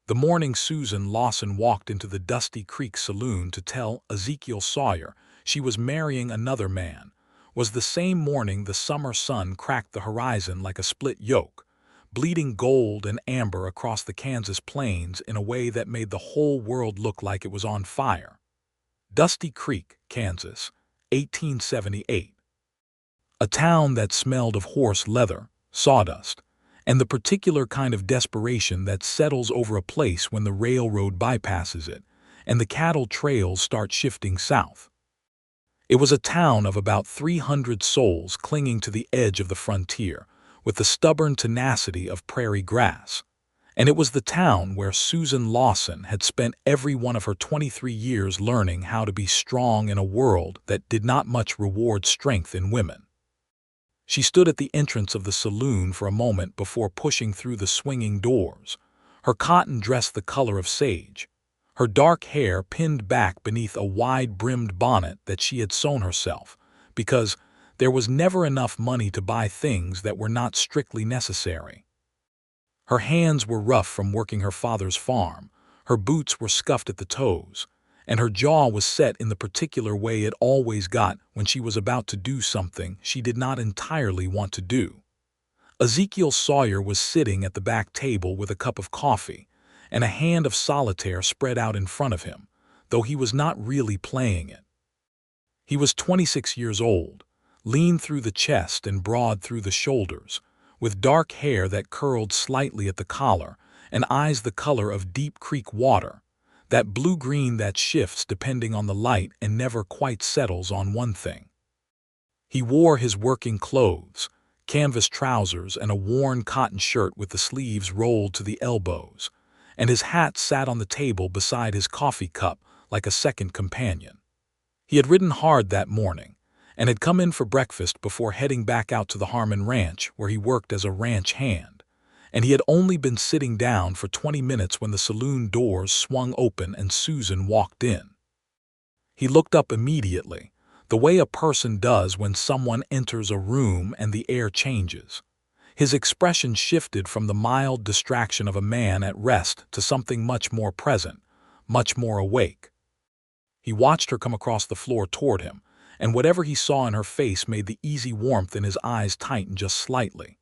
The morning Susan Lawson walked into the Dusty Creek saloon to tell Ezekiel Sawyer she was marrying another man was the same morning the summer sun cracked the horizon like a split yolk, bleeding gold and amber across the Kansas plains in a way that made the whole world look like it was on fire. Dusty Creek, Kansas, 1878. A town that smelled of horse leather, sawdust, and the particular kind of desperation that settles over a place when the railroad bypasses it and the cattle trails start shifting south. It was a town of about 300 souls clinging to the edge of the frontier with the stubborn tenacity of prairie grass. And it was the town where Susan Lawson had spent every one of her 23 years learning how to be strong in a world that did not much reward strength in women. She stood at the entrance of the saloon for a moment before pushing through the swinging doors, her cotton dress the color of sage, her dark hair pinned back beneath a wide-brimmed bonnet that she had sewn herself, because there was never enough money to buy things that were not strictly necessary. Her hands were rough from working her father's farm, her boots were scuffed at the toes, and her jaw was set in the particular way it always got when she was about to do something she did not entirely want to do. Ezekiel Sawyer was sitting at the back table with a cup of coffee and a hand of solitaire spread out in front of him, though he was not really playing it. He was 26 years old, lean through the chest and broad through the shoulders, with dark hair that curled slightly at the collar and eyes the color of deep creek water, that blue-green that shifts depending on the light and never quite settles on one thing. He wore his working clothes, canvas trousers and a worn cotton shirt with the sleeves rolled to the elbows, and his hat sat on the table beside his coffee cup like a second companion. He had ridden hard that morning, and had come in for breakfast before heading back out to the Harmon Ranch where he worked as a ranch hand, and he had only been sitting down for 20 minutes when the saloon doors swung open and Susan walked in. He looked up immediately, the way a person does when someone enters a room and the air changes. His expression shifted from the mild distraction of a man at rest to something much more present, much more awake. He watched her come across the floor toward him, and whatever he saw in her face made the easy warmth in his eyes tighten just slightly.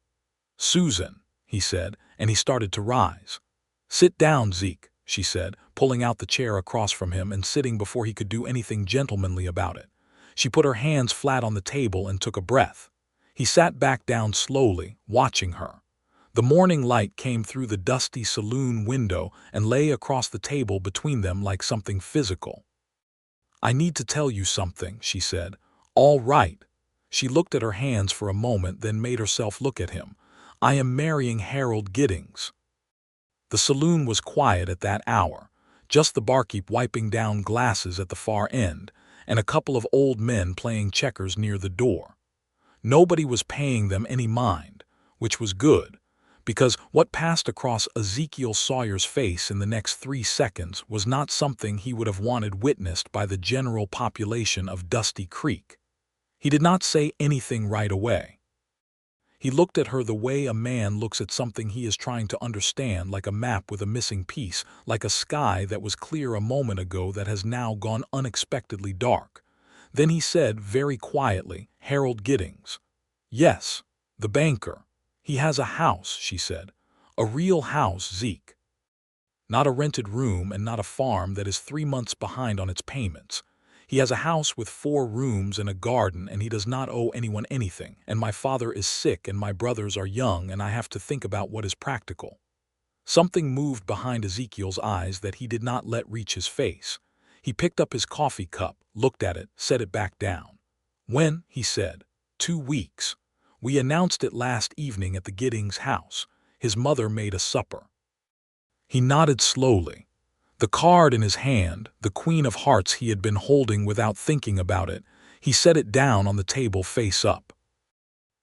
"Susan," he said, and he started to rise. "Sit down, Zeke," she said, pulling out the chair across from him and sitting before he could do anything gentlemanly about it. She put her hands flat on the table and took a breath. He sat back down slowly, watching her. The morning light came through the dusty saloon window and lay across the table between them like something physical. "I need to tell you something," she said. "All right." She looked at her hands for a moment, then made herself look at him. "I am marrying Harold Giddings." The saloon was quiet at that hour, just the barkeep wiping down glasses at the far end, and a couple of old men playing checkers near the door. Nobody was paying them any mind, which was good, because what passed across Ezekiel Sawyer's face in the next 3 seconds was not something he would have wanted witnessed by the general population of Dusty Creek. He did not say anything right away. He looked at her the way a man looks at something he is trying to understand, like a map with a missing piece, like a sky that was clear a moment ago that has now gone unexpectedly dark. Then he said very quietly, "Harold Giddings." "Yes, the banker. He has a house," she said. "A real house, Zeke. Not a rented room and not a farm that is 3 months behind on its payments. He has a house with 4 rooms and a garden, and he does not owe anyone anything, and my father is sick and my brothers are young and I have to think about what is practical." Something moved behind Ezekiel's eyes that he did not let reach his face. He picked up his coffee cup, looked at it, set it back down. "When?" he said. 2 weeks. We announced it last evening at the Giddings house. His mother made a supper." He nodded slowly. The card in his hand, the Queen of Hearts he had been holding without thinking about it, he set it down on the table face up.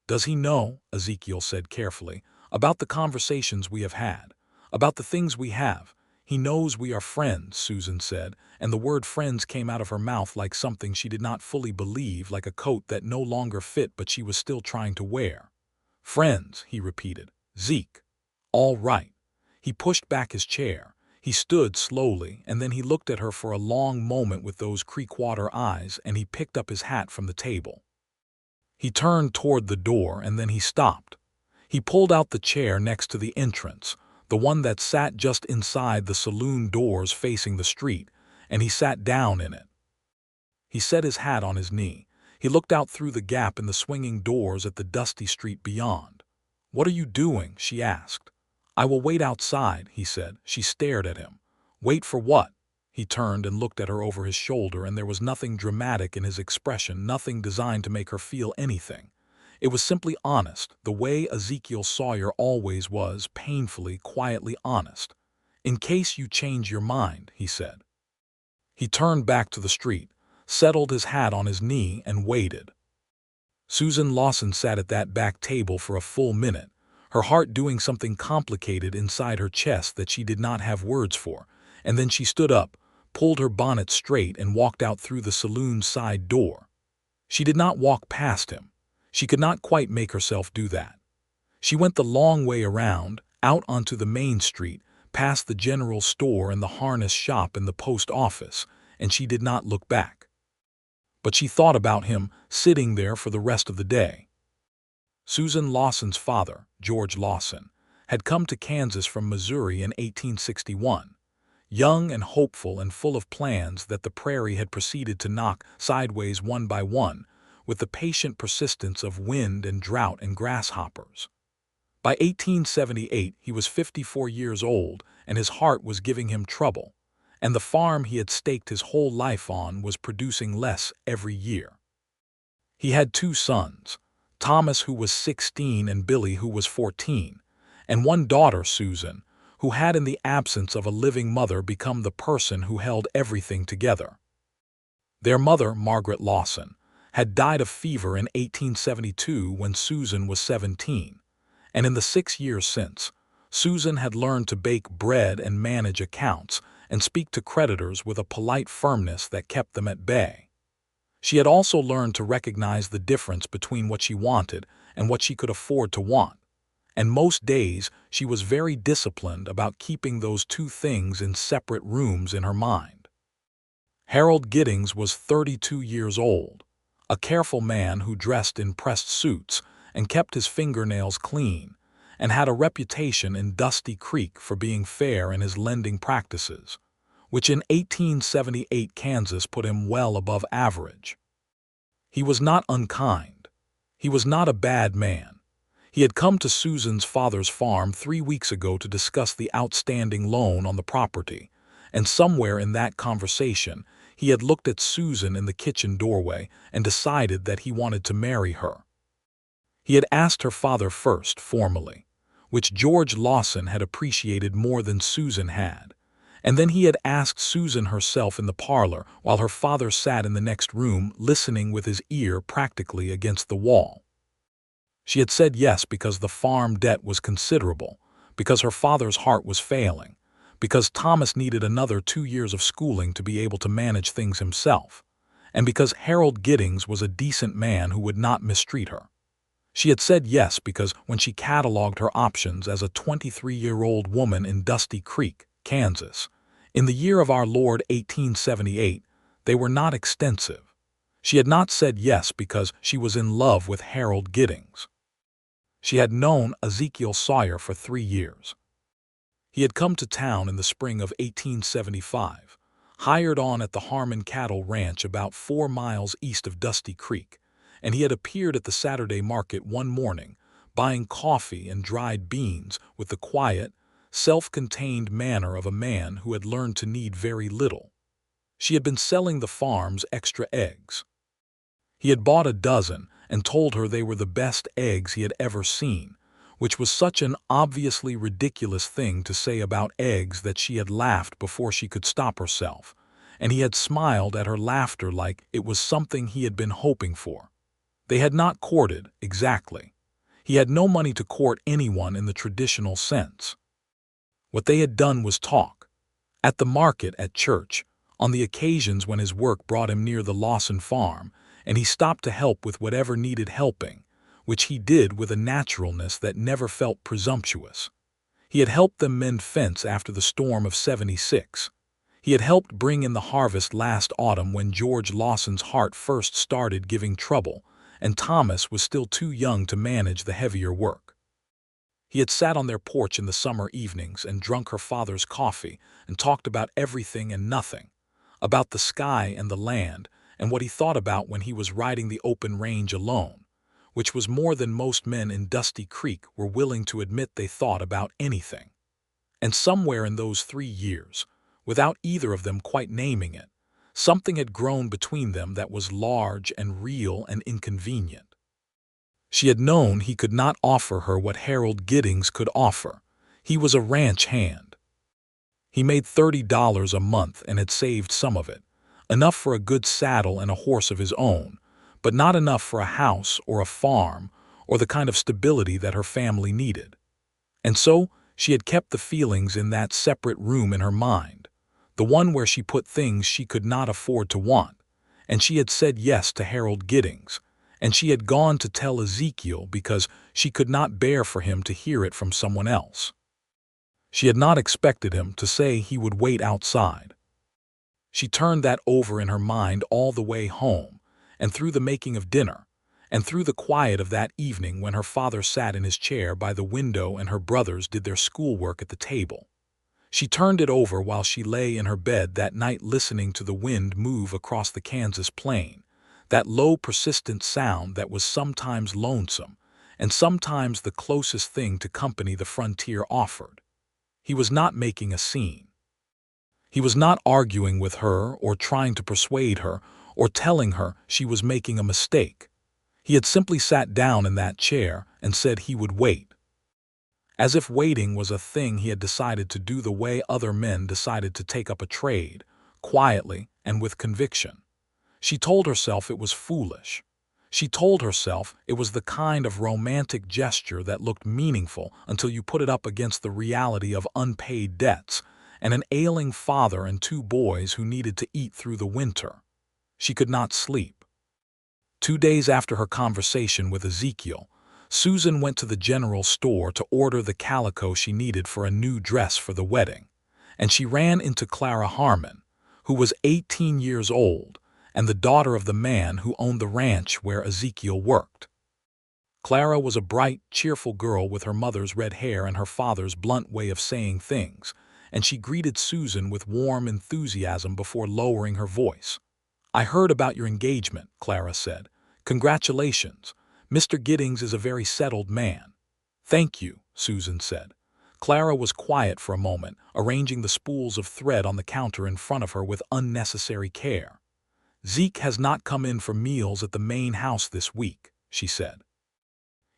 "Does he know," Ezekiel said carefully, "about the conversations we have had, about the things we have? He knows we are friends," Susan said, and the word friends came out of her mouth like something she did not fully believe, like a coat that no longer fit but she was still trying to wear. "Friends," he repeated. "Zeke." "All right." He pushed back his chair. He stood slowly, and then he looked at her for a long moment with those creek-water eyes, and he picked up his hat from the table. He turned toward the door, and then he stopped. He pulled out the chair next to the entrance, the one that sat just inside the saloon doors facing the street, and he sat down in it. He set his hat on his knee. He looked out through the gap in the swinging doors at the dusty street beyond. "What are you doing?" she asked. "I will wait outside," he said. She stared at him. "Wait for what?" He turned and looked at her over his shoulder, and there was nothing dramatic in his expression, nothing designed to make her feel anything. It was simply honest, the way Ezekiel Sawyer always was, painfully, quietly honest. "In case you change your mind," he said. He turned back to the street, settled his hat on his knee, and waited. Susan Lawson sat at that back table for a full minute, her heart doing something complicated inside her chest that she did not have words for, and then she stood up, pulled her bonnet straight, and walked out through the saloon side door. She did not walk past him. She could not quite make herself do that. She went the long way around, out onto the main street, past the general store and the harness shop and the post office, and she did not look back. But she thought about him, sitting there for the rest of the day. Susan Lawson's father, George Lawson, had come to Kansas from Missouri in 1861, young and hopeful and full of plans that the prairie had proceeded to knock sideways one by one, with the patient persistence of wind and drought and grasshoppers. By 1878 he was 54 years old, and his heart was giving him trouble, and the farm he had staked his whole life on was producing less every year. He had two sons, Thomas, who was 16, and Billy, who was 14, and one daughter, Susan, who had, in the absence of a living mother, become the person who held everything together. Their mother, Margaret Lawson, had died of fever in 1872 when Susan was 17, and in the 6 years since, Susan had learned to bake bread and manage accounts and speak to creditors with a polite firmness that kept them at bay. She had also learned to recognize the difference between what she wanted and what she could afford to want, and most days she was very disciplined about keeping those two things in separate rooms in her mind. Harold Giddings was 32 years old, a careful man who dressed in pressed suits and kept his fingernails clean, and had a reputation in Dusty Creek for being fair in his lending practices, which in 1878 Kansas put him well above average. He was not unkind. He was not a bad man. He had come to Susan's father's farm 3 weeks ago to discuss the outstanding loan on the property, and somewhere in that conversation he had looked at Susan in the kitchen doorway and decided that he wanted to marry her. He had asked her father first, formally, which George Lawson had appreciated more than Susan had, and then he had asked Susan herself in the parlor while her father sat in the next room listening with his ear practically against the wall. She had said yes because the farm debt was considerable, because her father's heart was failing, because Thomas needed another 2 years of schooling to be able to manage things himself, and because Harold Giddings was a decent man who would not mistreat her. She had said yes because when she cataloged her options as a 23-year-old woman in Dusty Creek, Kansas, in the year of our Lord 1878, they were not extensive. She had not said yes because she was in love with Harold Giddings. She had known Ezekiel Sawyer for 3 years. He had come to town in the spring of 1875, hired on at the Harmon Cattle Ranch about 4 miles east of Dusty Creek, and he had appeared at the Saturday market one morning, buying coffee and dried beans with the quiet, self-contained manner of a man who had learned to need very little. She had been selling the farm's extra eggs. He had bought a dozen and told her they were the best eggs he had ever seen, which was such an obviously ridiculous thing to say about eggs that she had laughed before she could stop herself, and he had smiled at her laughter like it was something he had been hoping for. They had not courted, exactly. He had no money to court anyone in the traditional sense. What they had done was talk. At the market, at church, on the occasions when his work brought him near the Lawson farm, and he stopped to help with whatever needed helping, which he did with a naturalness that never felt presumptuous. He had helped them mend fence after the storm of '76. He had helped bring in the harvest last autumn when George Lawson's heart first started giving trouble, and Thomas was still too young to manage the heavier work. He had sat on their porch in the summer evenings and drunk her father's coffee and talked about everything and nothing, about the sky and the land, and what he thought about when he was riding the open range alone, which was more than most men in Dusty Creek were willing to admit they thought about anything. And somewhere in those 3 years, without either of them quite naming it, something had grown between them that was large and real and inconvenient. She had known he could not offer her what Harold Giddings could offer. He was a ranch hand. He made $30 a month and had saved some of it, enough for a good saddle and a horse of his own, but not enough for a house or a farm or the kind of stability that her family needed. And so she had kept the feelings in that separate room in her mind, the one where she put things she could not afford to want, and she had said yes to Harold Giddings, and she had gone to tell Ezekiel because she could not bear for him to hear it from someone else. She had not expected him to say he would wait outside. She turned that over in her mind all the way home, and through the making of dinner, and through the quiet of that evening when her father sat in his chair by the window and her brothers did their schoolwork at the table. She turned it over while she lay in her bed that night listening to the wind move across the Kansas plain, that low, persistent sound that was sometimes lonesome and sometimes the closest thing to company the frontier offered. He was not making a scene. He was not arguing with her or trying to persuade her or telling her she was making a mistake. He had simply sat down in that chair and said he would wait. As if waiting was a thing he had decided to do the way other men decided to take up a trade, quietly and with conviction. She told herself it was foolish. She told herself it was the kind of romantic gesture that looked meaningful until you put it up against the reality of unpaid debts and an ailing father and 2 boys who needed to eat through the winter. She could not sleep. 2 days after her conversation with Ezekiel, Susan went to the general store to order the calico she needed for a new dress for the wedding, and she ran into Clara Harmon, who was 18 years old and the daughter of the man who owned the ranch where Ezekiel worked. Clara was a bright, cheerful girl with her mother's red hair and her father's blunt way of saying things, and she greeted Susan with warm enthusiasm before lowering her voice. "I heard about your engagement," Clara said. "Congratulations. Mr. Giddings is a very settled man." "Thank you," Susan said. Clara was quiet for a moment, arranging the spools of thread on the counter in front of her with unnecessary care. "Zeke has not come in for meals at the main house this week," she said.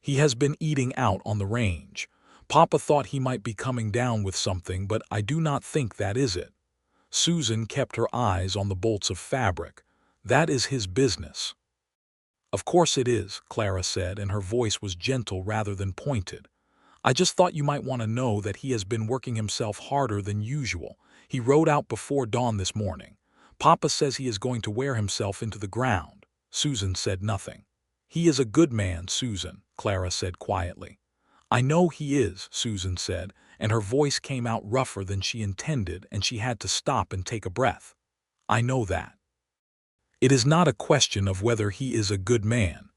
"He has been eating out on the range. Papa thought he might be coming down with something, but I do not think that is it." Susan kept her eyes on the bolts of fabric. "That is his business." "Of course it is," Clara said, and her voice was gentle rather than pointed. "I just thought you might want to know that he has been working himself harder than usual. He rode out before dawn this morning. Papa says he is going to wear himself into the ground." Susan said nothing. "He is a good man, Susan," Clara said quietly. "I know he is," Susan said, and her voice came out rougher than she intended, and she had to stop and take a breath. "I know that. It is not a question of whether he is a good man."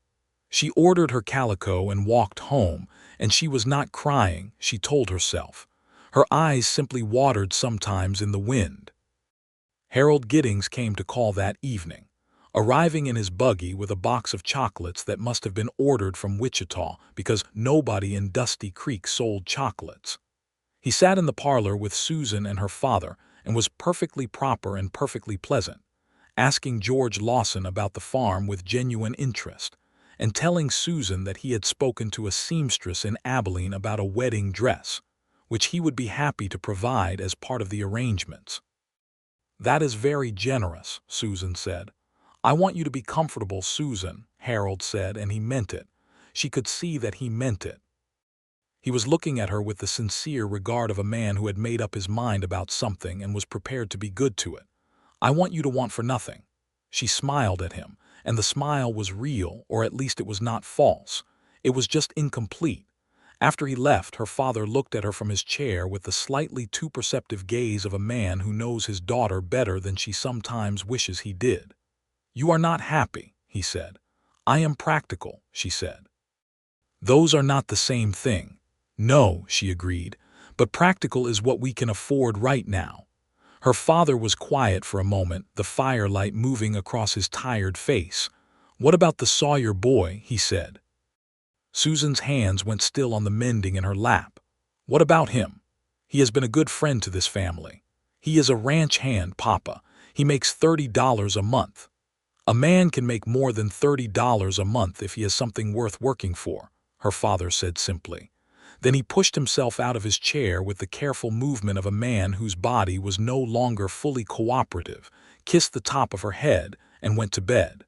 She ordered her calico and walked home, and she was not crying, she told herself. Her eyes simply watered sometimes in the wind. Harold Giddings came to call that evening, arriving in his buggy with a box of chocolates that must have been ordered from Wichita because nobody in Dusty Creek sold chocolates. He sat in the parlor with Susan and her father and was perfectly proper and perfectly pleasant, asking George Lawson about the farm with genuine interest, and telling Susan that he had spoken to a seamstress in Abilene about a wedding dress, which he would be happy to provide as part of the arrangements. "That is very generous," Susan said. "I want you to be comfortable, Susan," Harold said, and he meant it. She could see that he meant it. He was looking at her with the sincere regard of a man who had made up his mind about something and was prepared to be good to it. "I want you to want for nothing." She smiled at him, and the smile was real, or at least it was not false. It was just incomplete, After he left, her father looked at her from his chair with the slightly too perceptive gaze of a man who knows his daughter better than she sometimes wishes he did. "You are not happy," he said. "I am practical," she said. "Those are not the same thing." "No," she agreed, "but practical is what we can afford right now." Her father was quiet for a moment, the firelight moving across his tired face. "What about the Sawyer boy?" he said. Susan's hands went still on the mending in her lap. "What about him? He has been a good friend to this family. He is a ranch hand, Papa. He makes $30 a month." "A man can make more than $30 a month if he has something worth working for," her father said simply. Then he pushed himself out of his chair with the careful movement of a man whose body was no longer fully cooperative, kissed the top of her head, and went to bed.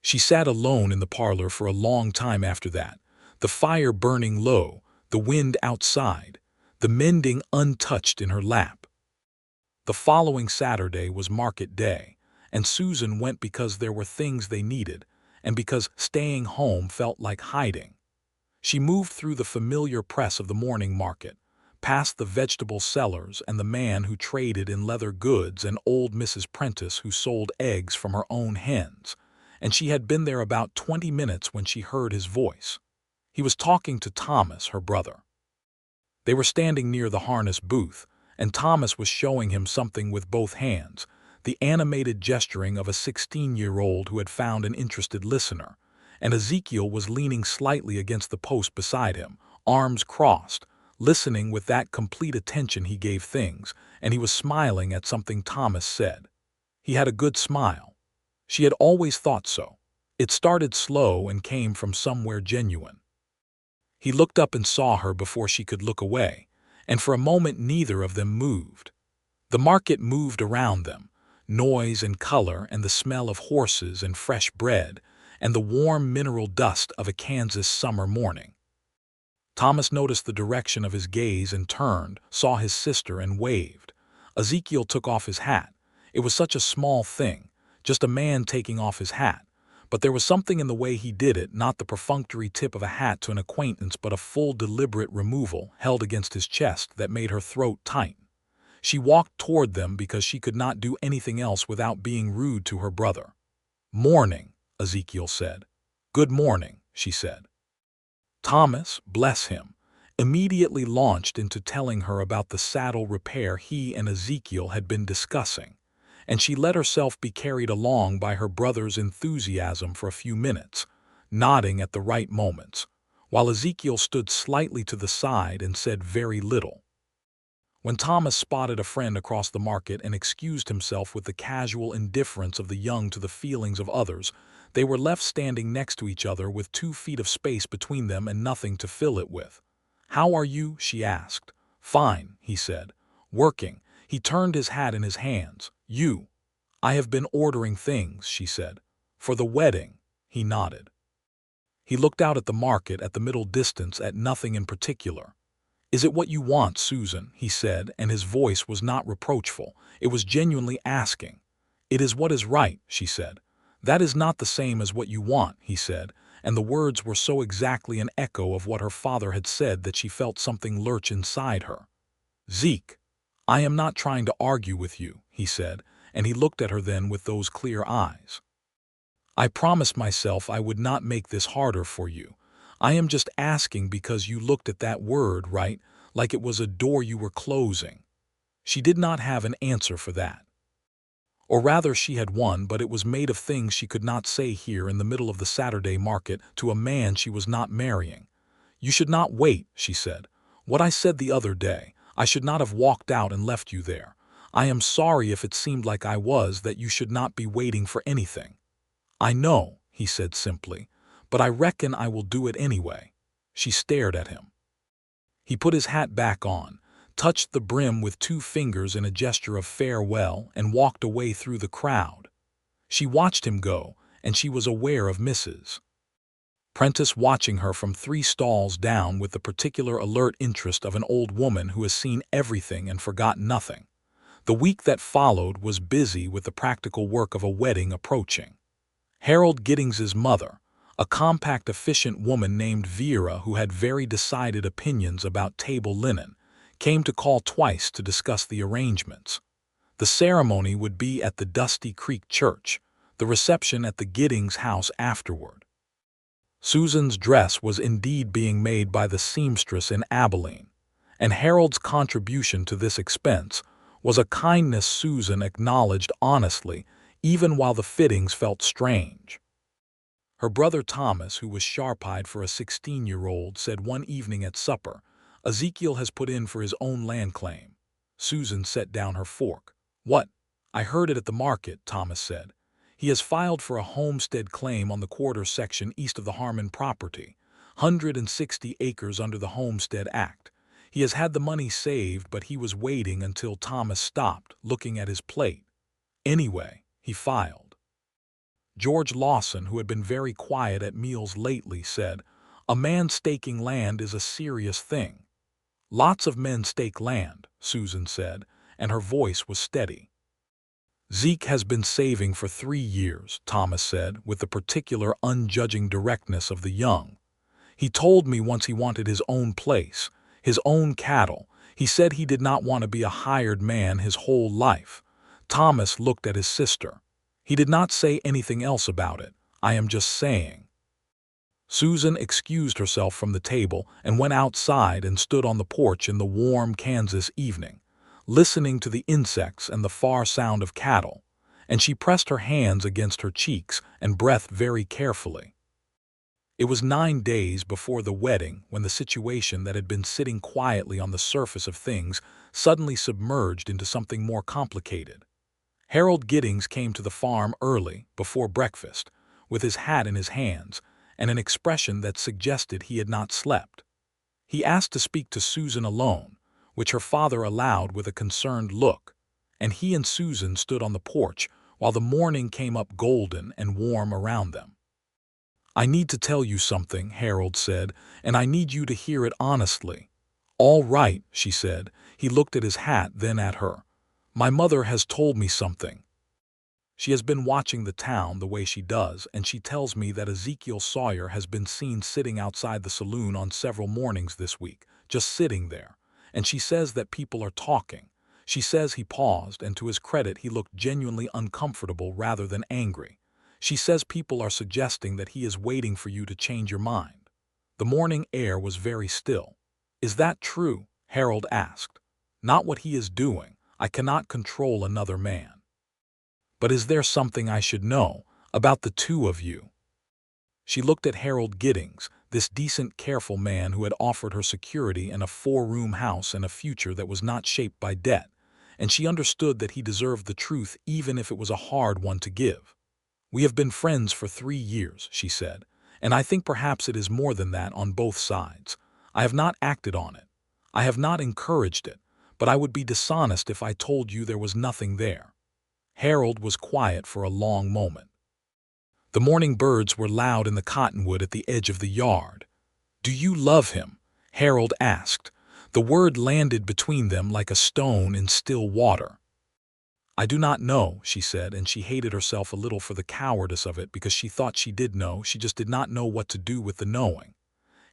She sat alone in the parlor for a long time after that, the fire burning low, the wind outside, the mending untouched in her lap. The following Saturday was market day, and Susan went because there were things they needed, and because staying home felt like hiding. She moved through the familiar press of the morning market, past the vegetable sellers and the man who traded in leather goods and old Mrs. Prentice who sold eggs from her own hens, and she had been there about 20 minutes when she heard his voice. He was talking to Thomas, her brother. They were standing near the harness booth, and Thomas was showing him something with both hands, the animated gesturing of a 16-year-old who had found an interested listener, and Ezekiel was leaning slightly against the post beside him, arms crossed, listening with that complete attention he gave things, and he was smiling at something Thomas said. He had a good smile. She had always thought so. It started slow and came from somewhere genuine. He looked up and saw her before she could look away, and for a moment neither of them moved. The market moved around them, noise and color and the smell of horses and fresh bread, and the warm mineral dust of a Kansas summer morning. Thomas noticed the direction of his gaze and turned, saw his sister and waved. Ezekiel took off his hat. It was such a small thing, just a man taking off his hat. But there was something in the way he did it, not the perfunctory tip of a hat to an acquaintance, but a full deliberate removal held against his chest that made her throat tighten. She walked toward them because she could not do anything else without being rude to her brother. "Morning," Ezekiel said. "Good morning," she said. Thomas, bless him, immediately launched into telling her about the saddle repair he and Ezekiel had been discussing, and she let herself be carried along by her brother's enthusiasm for a few minutes, nodding at the right moments, while Ezekiel stood slightly to the side and said very little. When Thomas spotted a friend across the market and excused himself with the casual indifference of the young to the feelings of others, they were left standing next to each other with 2 feet of space between them and nothing to fill it with. "How are you?" she asked. "Fine," he said. "Working." He turned his hat in his hands. "You?" "I have been ordering things," she said. "For the wedding?" He nodded. He looked out at the market at the middle distance at nothing in particular. "Is it what you want, Susan?" he said, and his voice was not reproachful. It was genuinely asking. "It is what is right," she said. "That is not the same as what you want," he said, and the words were so exactly an echo of what her father had said that she felt something lurch inside her. "Zeke, I am not trying to argue with you," he said, and he looked at her then with those clear eyes. "I promised myself I would not make this harder for you. I am just asking because you looked at that word, right, like it was a door you were closing." She did not have an answer for that. Or rather, she had one, but it was made of things she could not say here in the middle of the Saturday market to a man she was not marrying. "You should not wait," she said. "What I said the other day, I should not have walked out and left you there. I am sorry if it seemed like I was, that you should not be waiting for anything." "I know," he said simply, "but I reckon I will do it anyway." She stared at him. He put his hat back on, touched the brim with 2 fingers in a gesture of farewell, and walked away through the crowd. She watched him go, and she was aware of Mrs. Prentice watching her from 3 stalls down with the particular alert interest of an old woman who has seen everything and forgot nothing. The week that followed was busy with the practical work of a wedding approaching. Harold Gittings's mother, A compact, efficient woman named Vera, who had very decided opinions about table linen, came to call twice to discuss the arrangements. The ceremony would be at the Dusty Creek Church, the reception at the Giddings house afterward. Susan's dress was indeed being made by the seamstress in Abilene, and Harold's contribution to this expense was a kindness Susan acknowledged honestly, even while the fittings felt strange. Her brother Thomas, who was sharp-eyed for a 16-year-old, said one evening at supper, "Ezekiel has put in for his own land claim." Susan set down her fork. "What? I heard it at the market," Thomas said. "He has filed for a homestead claim on the quarter section east of the Harmon property, 160 acres under the Homestead Act. He has had the money saved, but he was waiting until Thomas stopped, looking at his plate. Anyway, he filed." George Lawson, who had been very quiet at meals lately, said, "A man staking land is a serious thing." "Lots of men stake land," Susan said, and her voice was steady. "Zeke has been saving for 3 years," Thomas said, with the particular unjudging directness of the young. "He told me once he wanted his own place, his own cattle. He said he did not want to be a hired man his whole life." Thomas looked at his sister. "He did not say anything else about it. I am just saying." Susan excused herself from the table and went outside and stood on the porch in the warm Kansas evening, listening to the insects and the far sound of cattle, and she pressed her hands against her cheeks and breathed very carefully. It was 9 days before the wedding when the situation that had been sitting quietly on the surface of things suddenly submerged into something more complicated. Harold Giddings came to the farm early, before breakfast, with his hat in his hands and an expression that suggested he had not slept. He asked to speak to Susan alone, which her father allowed with a concerned look, and he and Susan stood on the porch while the morning came up golden and warm around them. "I need to tell you something," Harold said, "and I need you to hear it honestly." "All right," she said. He looked at his hat, then at her. "My mother has told me something. She has been watching the town the way she does, and she tells me that Ezekiel Sawyer has been seen sitting outside the saloon on several mornings this week, just sitting there, and she says that people are talking. She says," he paused, and to his credit he looked genuinely uncomfortable rather than angry. "She says people are suggesting that he is waiting for you to change your mind." The morning air was very still. "Is that true?" Harold asked. "Not what he is doing. I cannot control another man. But is there something I should know about the two of you?" She looked at Harold Giddings, this decent, careful man who had offered her security in a 4-room house and a future that was not shaped by debt, and she understood that he deserved the truth even if it was a hard one to give. "We have been friends for 3 years," she said, "and I think perhaps it is more than that on both sides. I have not acted on it. I have not encouraged it, but I would be dishonest if I told you there was nothing there." Harold was quiet for a long moment. The morning birds were loud in the cottonwood at the edge of the yard. "Do you love him?" Harold asked. The word landed between them like a stone in still water. "I do not know," she said, and she hated herself a little for the cowardice of it because she thought she did know, she just did not know what to do with the knowing.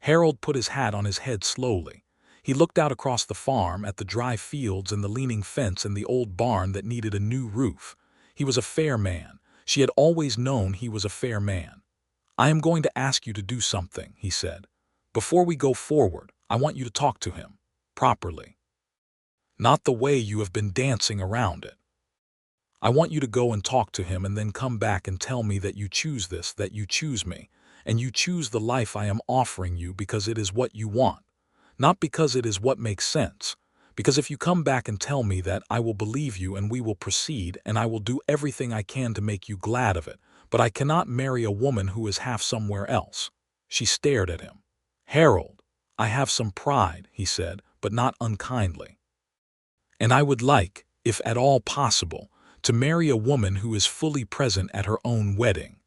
Harold put his hat on his head slowly. He looked out across the farm at the dry fields and the leaning fence and the old barn that needed a new roof. He was a fair man. She had always known he was a fair man. "I am going to ask you to do something," he said. "Before we go forward, I want you to talk to him. Properly. Not the way you have been dancing around it. I want you to go and talk to him and then come back and tell me that you choose this, that you choose me, and you choose the life I am offering you because it is what you want. Not because it is what makes sense. Because if you come back and tell me that, I will believe you and we will proceed, and I will do everything I can to make you glad of it. But I cannot marry a woman who is half somewhere else." She stared at him. "Harold, I have some pride," he said, but not unkindly. "And I would like, if at all possible, to marry a woman who is fully present at her own wedding."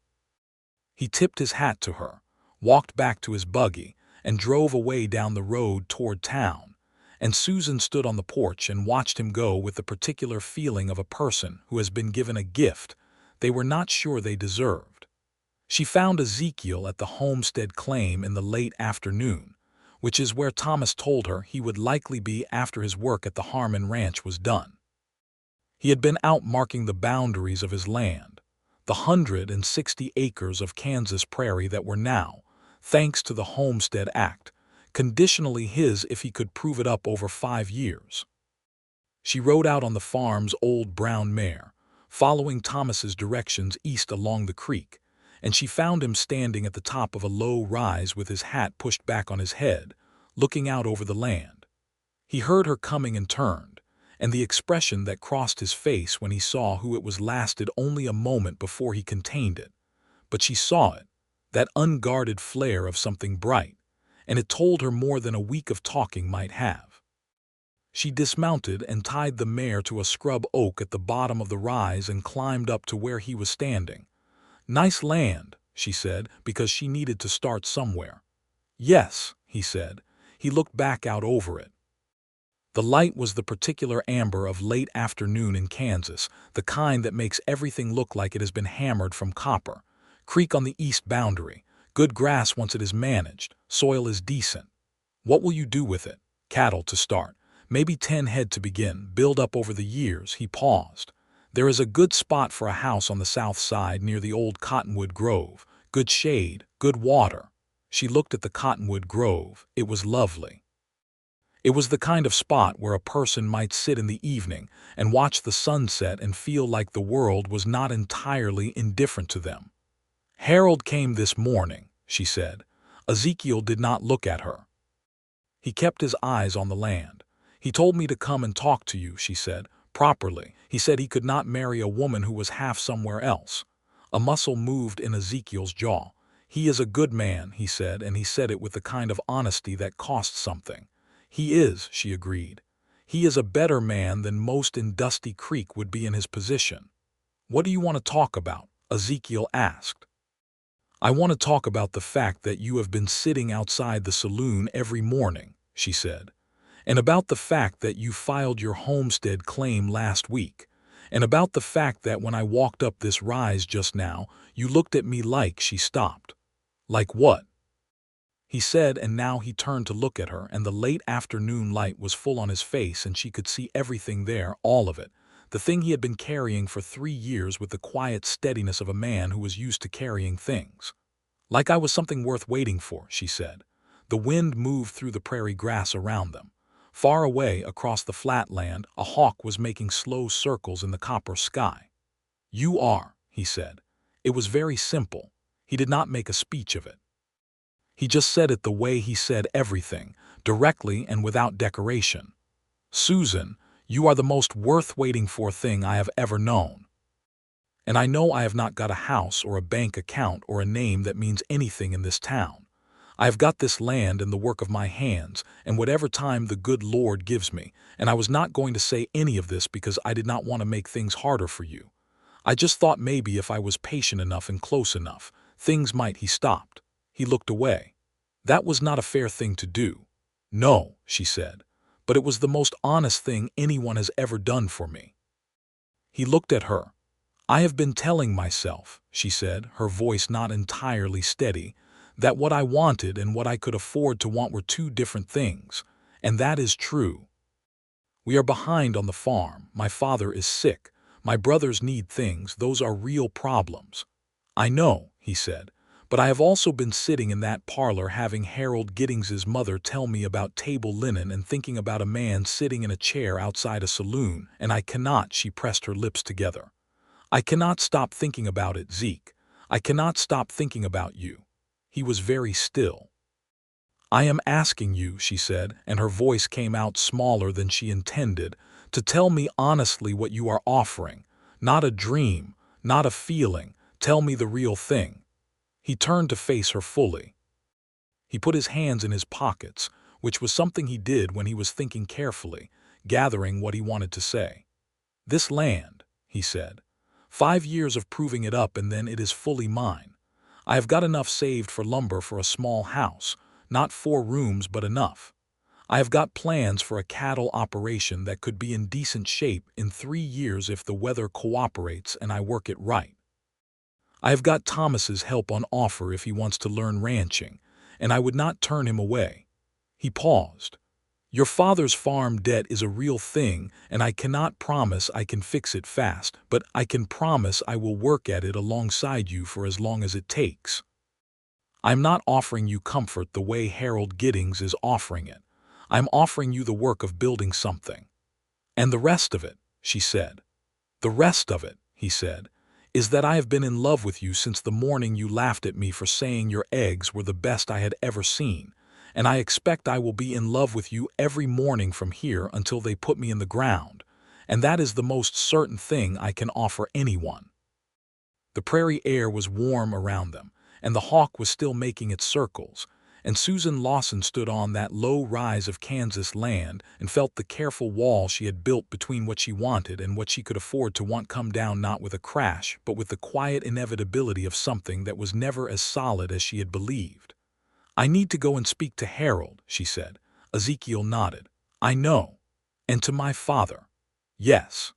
He tipped his hat to her, walked back to his buggy, and drove away down the road toward town, and Susan stood on the porch and watched him go with the particular feeling of a person who has been given a gift they were not sure they deserved. She found Ezekiel at the homestead claim in the late afternoon, which is where Thomas told her he would likely be after his work at the Harmon Ranch was done. He had been out marking the boundaries of his land, the 160 acres of Kansas prairie that were now, thanks to the Homestead Act, conditionally his if he could prove it up over 5 years. She rode out on the farm's old brown mare, following Thomas's directions east along the creek, and she found him standing at the top of a low rise with his hat pushed back on his head, looking out over the land. He heard her coming and turned, and the expression that crossed his face when he saw who it was lasted only a moment before he contained it. But she saw it, that unguarded flare of something bright, and it told her more than a week of talking might have. She dismounted and tied the mare to a scrub oak at the bottom of the rise and climbed up to where he was standing. "Nice land," she said, because she needed to start somewhere. "Yes," he said. He looked back out over it. The light was the particular amber of late afternoon in Kansas, the kind that makes everything look like it has been hammered from copper. Creek on the east boundary. Good grass once it is managed. Soil is decent. What will you do with it? Cattle to start. Maybe 10 head to begin. Build up over the years. He paused. There is a good spot for a house on the south side near the old cottonwood grove. Good shade, good water. She looked at the cottonwood grove. It was lovely. It was the kind of spot where a person might sit in the evening and watch the sunset and feel like the world was not entirely indifferent to them. "Harold came this morning," she said. Ezekiel did not look at her. He kept his eyes on the land. "He told me to come and talk to you," she said. "Properly. He said he could not marry a woman who was half somewhere else." A muscle moved in Ezekiel's jaw. "He is a good man," he said, and he said it with the kind of honesty that cost something. "He is," she agreed. "He is a better man than most in Dusty Creek would be in his position." "What do you want to talk about?" Ezekiel asked. "I want to talk about the fact that you have been sitting outside the saloon every morning," she said, "and about the fact that you filed your homestead claim last week, and about the fact that when I walked up this rise just now, you looked at me like." She stopped. "Like what?" he said, and now he turned to look at her, and the late afternoon light was full on his face, and she could see everything there, all of it, the thing he had been carrying for 3 years with the quiet steadiness of a man who was used to carrying things. "Like I was something worth waiting for," she said. The wind moved through the prairie grass around them. Far away, across the flat land, a hawk was making slow circles in the copper sky. "You are," he said. It was very simple. He did not make a speech of it. He just said it the way he said everything, directly and without decoration. "Susan, you are the most worth waiting for thing I have ever known. And I know I have not got a house or a bank account or a name that means anything in this town. I have got this land and the work of my hands, and whatever time the good Lord gives me, and I was not going to say any of this because I did not want to make things harder for you. I just thought maybe if I was patient enough and close enough, things might." He stopped. He looked away. "That was not a fair thing to do." "No," she said, "but it was the most honest thing anyone has ever done for me." He looked at her. "I have been telling myself," she said, her voice not entirely steady, "that what I wanted and what I could afford to want were 2 different things, and that is true. We are behind on the farm. My father is sick. My brothers need things. Those are real problems." "I know," he said, "but I have also been sitting in that parlor having Harold Gittings's mother tell me about table linen and thinking about a man sitting in a chair outside a saloon, and I cannot," she pressed her lips together. "I cannot stop thinking about it, Zeke. I cannot stop thinking about you." He was very still. "I am asking you," she said, and her voice came out smaller than she intended, "to tell me honestly what you are offering. Not a dream, not a feeling. Tell me the real thing." He turned to face her fully. He put his hands in his pockets, which was something he did when he was thinking carefully, gathering what he wanted to say. "This land," he said. 5 years of proving it up and then it is fully mine. I have got enough saved for lumber for a small house, not 4 rooms but enough. I have got plans for a cattle operation that could be in decent shape in 3 years if the weather cooperates and I work it right. I have got Thomas's help on offer if he wants to learn ranching, and I would not turn him away." He paused. "Your father's farm debt is a real thing, and I cannot promise I can fix it fast, but I can promise I will work at it alongside you for as long as it takes. I'm not offering you comfort the way Harold Giddings is offering it. I'm offering you the work of building something. And the rest of it," she said. "The rest of it," he said, "is that I have been in love with you since the morning you laughed at me for saying your eggs were the best I had ever seen, and I expect I will be in love with you every morning from here until they put me in the ground, and that is the most certain thing I can offer anyone." The prairie air was warm around them, and the hawk was still making its circles, and Susan Lawson stood on that low rise of Kansas land and felt the careful wall she had built between what she wanted and what she could afford to want come down not with a crash, but with the quiet inevitability of something that was never as solid as she had believed. "I need to go and speak to Harold," she said. Ezekiel nodded. "I know. And to my father." "Yes."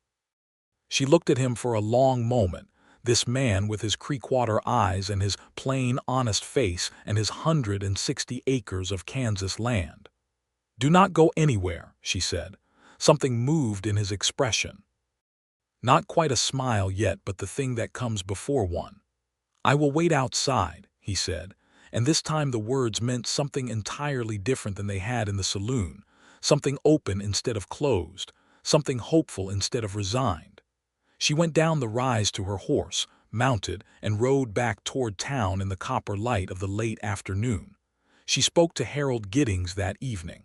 She looked at him for a long moment, this man with his Creekwater eyes and his plain, honest face and his 160 acres of Kansas land. "Do not go anywhere," she said. Something moved in his expression. Not quite a smile yet, but the thing that comes before one. "I will wait outside," he said, and this time the words meant something entirely different than they had in the saloon, something open instead of closed, something hopeful instead of resigned. She went down the rise to her horse, mounted, and rode back toward town in the copper light of the late afternoon. She spoke to Harold Giddings that evening.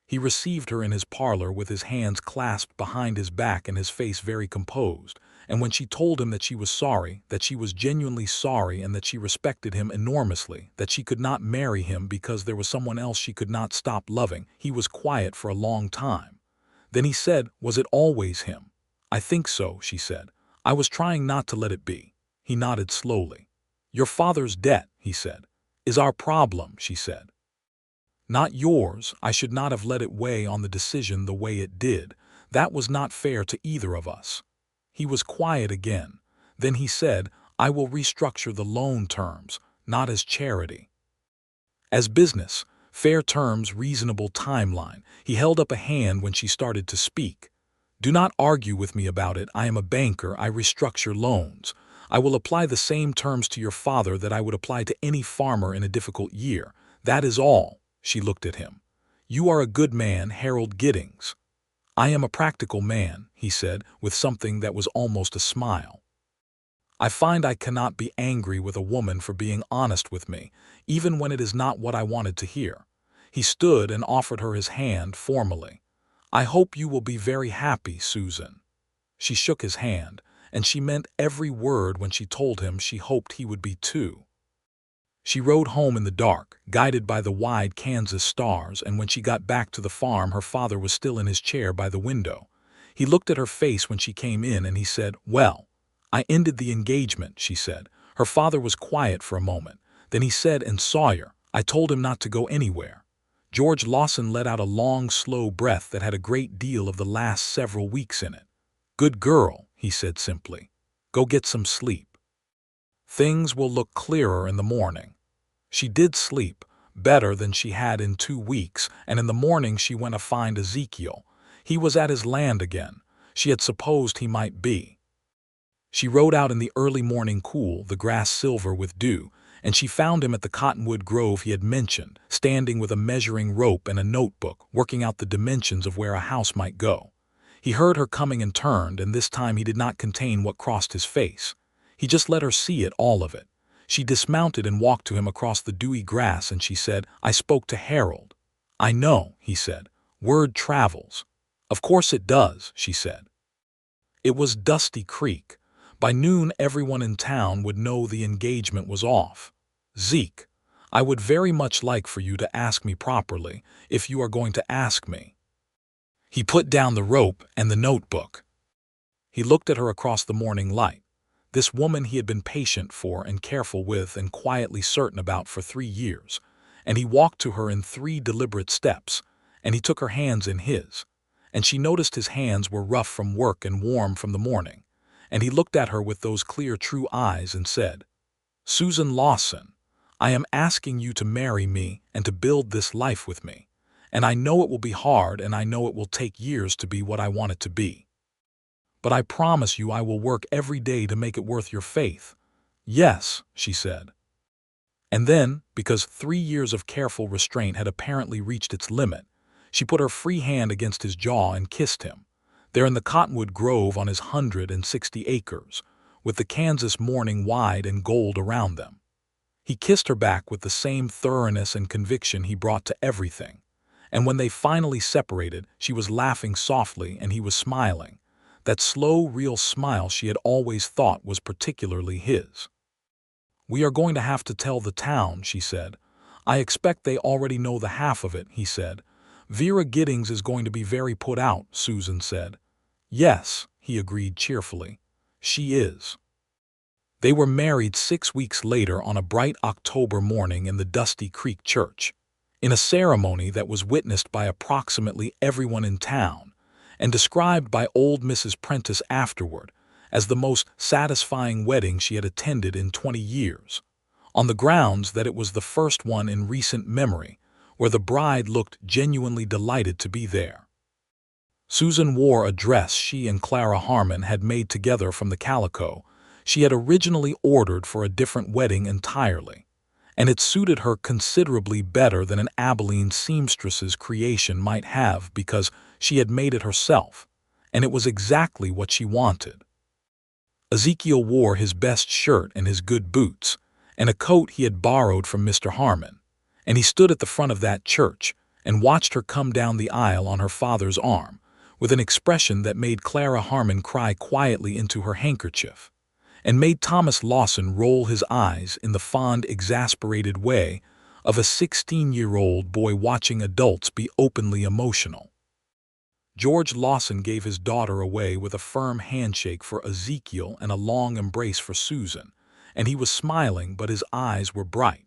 He received her in his parlor with his hands clasped behind his back and his face very composed, and when she told him that she was sorry, that she was genuinely sorry and that she respected him enormously, that she could not marry him because there was someone else she could not stop loving, he was quiet for a long time. Then he said, "Was it always him?" "I think so," she said. "I was trying not to let it be." He nodded slowly. "Your father's debt," he said, "is our problem," she said. "Not yours. I should not have let it weigh on the decision the way it did. That was not fair to either of us." He was quiet again. Then he said, "I will restructure the loan terms, not as charity. As business, fair terms, reasonable timeline." He held up a hand when she started to speak. "Do not argue with me about it. I am a banker. I restructure loans. I will apply the same terms to your father that I would apply to any farmer in a difficult year. That is all." She looked at him. "You are a good man, Harold Giddings." "I am a practical man," he said, with something that was almost a smile. "I find I cannot be angry with a woman for being honest with me, even when it is not what I wanted to hear." He stood and offered her his hand formally. "I hope you will be very happy, Susan." She shook his hand, and she meant every word when she told him she hoped he would be too. She rode home in the dark, guided by the wide Kansas stars, and when she got back to the farm her father was still in his chair by the window. He looked at her face when she came in and he said, "Well, I ended the engagement," she said. Her father was quiet for a moment. Then he said, "And Sawyer, I told him not to go anywhere." George Lawson let out a long, slow breath that had a great deal of the last several weeks in it. "Good girl," he said simply. "Go get some sleep. Things will look clearer in the morning." She did sleep, better than she had in 2 weeks, and in the morning she went to find Ezekiel. He was at his land again. She had supposed he might be. She rode out in the early morning cool, the grass silver with dew, and she found him at the cottonwood grove he had mentioned, standing with a measuring rope and a notebook, working out the dimensions of where a house might go. He heard her coming and turned, and this time he did not contain what crossed his face. He just let her see it, all of it. She dismounted and walked to him across the dewy grass, and she said, "I spoke to Harold." "I know," he said. "Word travels." "Of course it does," she said. It was Dusty Creek. By noon everyone in town would know the engagement was off. "Zeke, I would very much like for you to ask me properly, if you are going to ask me." He put down the rope and the notebook. He looked at her across the morning light. This woman he had been patient for and careful with and quietly certain about for 3 years, and he walked to her in 3 deliberate steps, and he took her hands in his, and she noticed his hands were rough from work and warm from the morning, and he looked at her with those clear, true eyes and said, "Susan Lawson, I am asking you to marry me and to build this life with me. And I know it will be hard, and I know it will take years to be what I want it to be. But I promise you I will work every day to make it worth your faith." "Yes," she said. And then, because 3 years of careful restraint had apparently reached its limit, she put her free hand against his jaw and kissed him, there in the cottonwood grove on his 160 acres, with the Kansas morning wide and gold around them. He kissed her back with the same thoroughness and conviction he brought to everything. And when they finally separated, she was laughing softly and he was smiling, that slow, real smile she had always thought was particularly his. "We are going to have to tell the town," she said. "I expect they already know the half of it," he said. "Vera Giddings is going to be very put out," Susan said. "Yes," he agreed cheerfully. "She is." They were married 6 weeks later on a bright October morning in the Dusty Creek Church, in a ceremony that was witnessed by approximately everyone in town, and described by old Mrs. Prentice afterward as the most satisfying wedding she had attended in 20 years, on the grounds that it was the first one in recent memory where the bride looked genuinely delighted to be there. Susan wore a dress she and Clara Harmon had made together from the calico she had originally ordered for a different wedding entirely, and it suited her considerably better than an Abilene seamstress's creation might have because she had made it herself, and it was exactly what she wanted. Ezekiel wore his best shirt and his good boots, and a coat he had borrowed from Mr. Harmon, and he stood at the front of that church and watched her come down the aisle on her father's arm, with an expression that made Clara Harmon cry quietly into her handkerchief, and made Thomas Lawson roll his eyes in the fond, exasperated way of a 16-year-old boy watching adults be openly emotional. George Lawson gave his daughter away with a firm handshake for Ezekiel and a long embrace for Susan, and he was smiling, but his eyes were bright.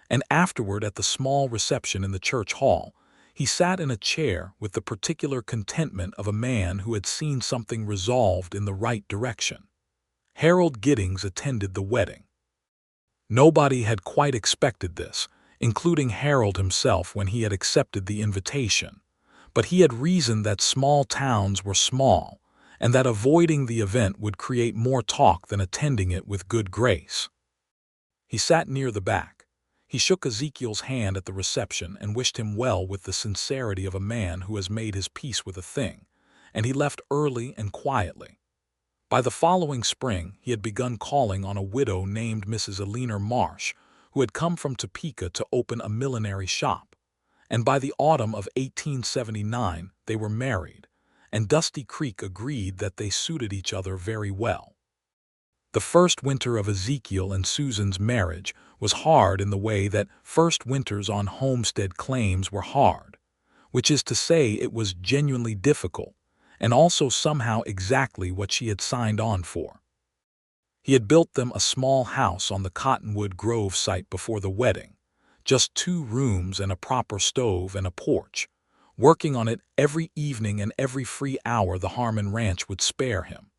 And afterward, at the small reception in the church hall, he sat in a chair with the particular contentment of a man who had seen something resolved in the right direction. Harold Giddings attended the wedding. Nobody had quite expected this, including Harold himself when he had accepted the invitation, but he had reasoned that small towns were small, and that avoiding the event would create more talk than attending it with good grace. He sat near the back. He shook Ezekiel's hand at the reception and wished him well with the sincerity of a man who has made his peace with a thing, and he left early and quietly. By the following spring, he had begun calling on a widow named Mrs. Eleanor Marsh, who had come from Topeka to open a millinery shop, and by the autumn of 1879 they were married, and Dusty Creek agreed that they suited each other very well. The first winter of Ezekiel and Susan's marriage was hard in the way that first winters on homestead claims were hard, which is to say it was genuinely difficult, and also somehow exactly what she had signed on for. He had built them a small house on the Cottonwood Grove site before the wedding, just 2 rooms and a proper stove and a porch, working on it every evening and every free hour the Harmon Ranch would spare him.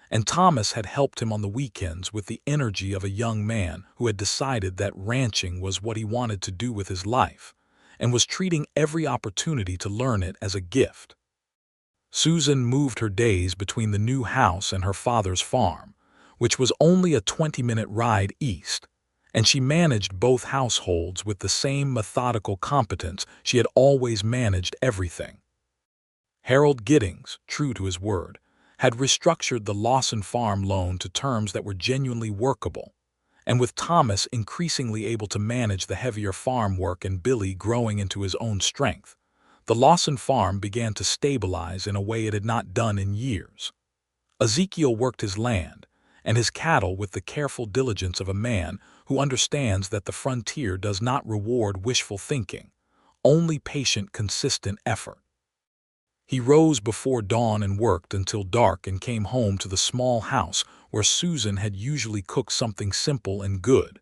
And Thomas had helped him on the weekends with the energy of a young man who had decided that ranching was what he wanted to do with his life, and was treating every opportunity to learn it as a gift. Susan moved her days between the new house and her father's farm, which was only a 20-minute ride east, and she managed both households with the same methodical competence she had always managed everything. Harold Giddings, true to his word, had restructured the Lawson farm loan to terms that were genuinely workable, and with Thomas increasingly able to manage the heavier farm work and Billy growing into his own strength, the Lawson farm began to stabilize in a way it had not done in years. Ezekiel worked his land and his cattle with the careful diligence of a man who understands that the frontier does not reward wishful thinking, only patient, consistent effort. He rose before dawn and worked until dark and came home to the small house where Susan had usually cooked something simple and good,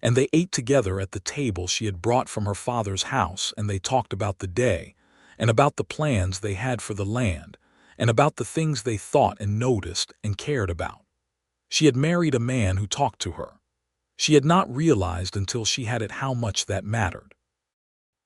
and they ate together at the table she had brought from her father's house, and they talked about the day, and about the plans they had for the land, and about the things they thought and noticed and cared about. She had married a man who talked to her. She had not realized until she had it how much that mattered.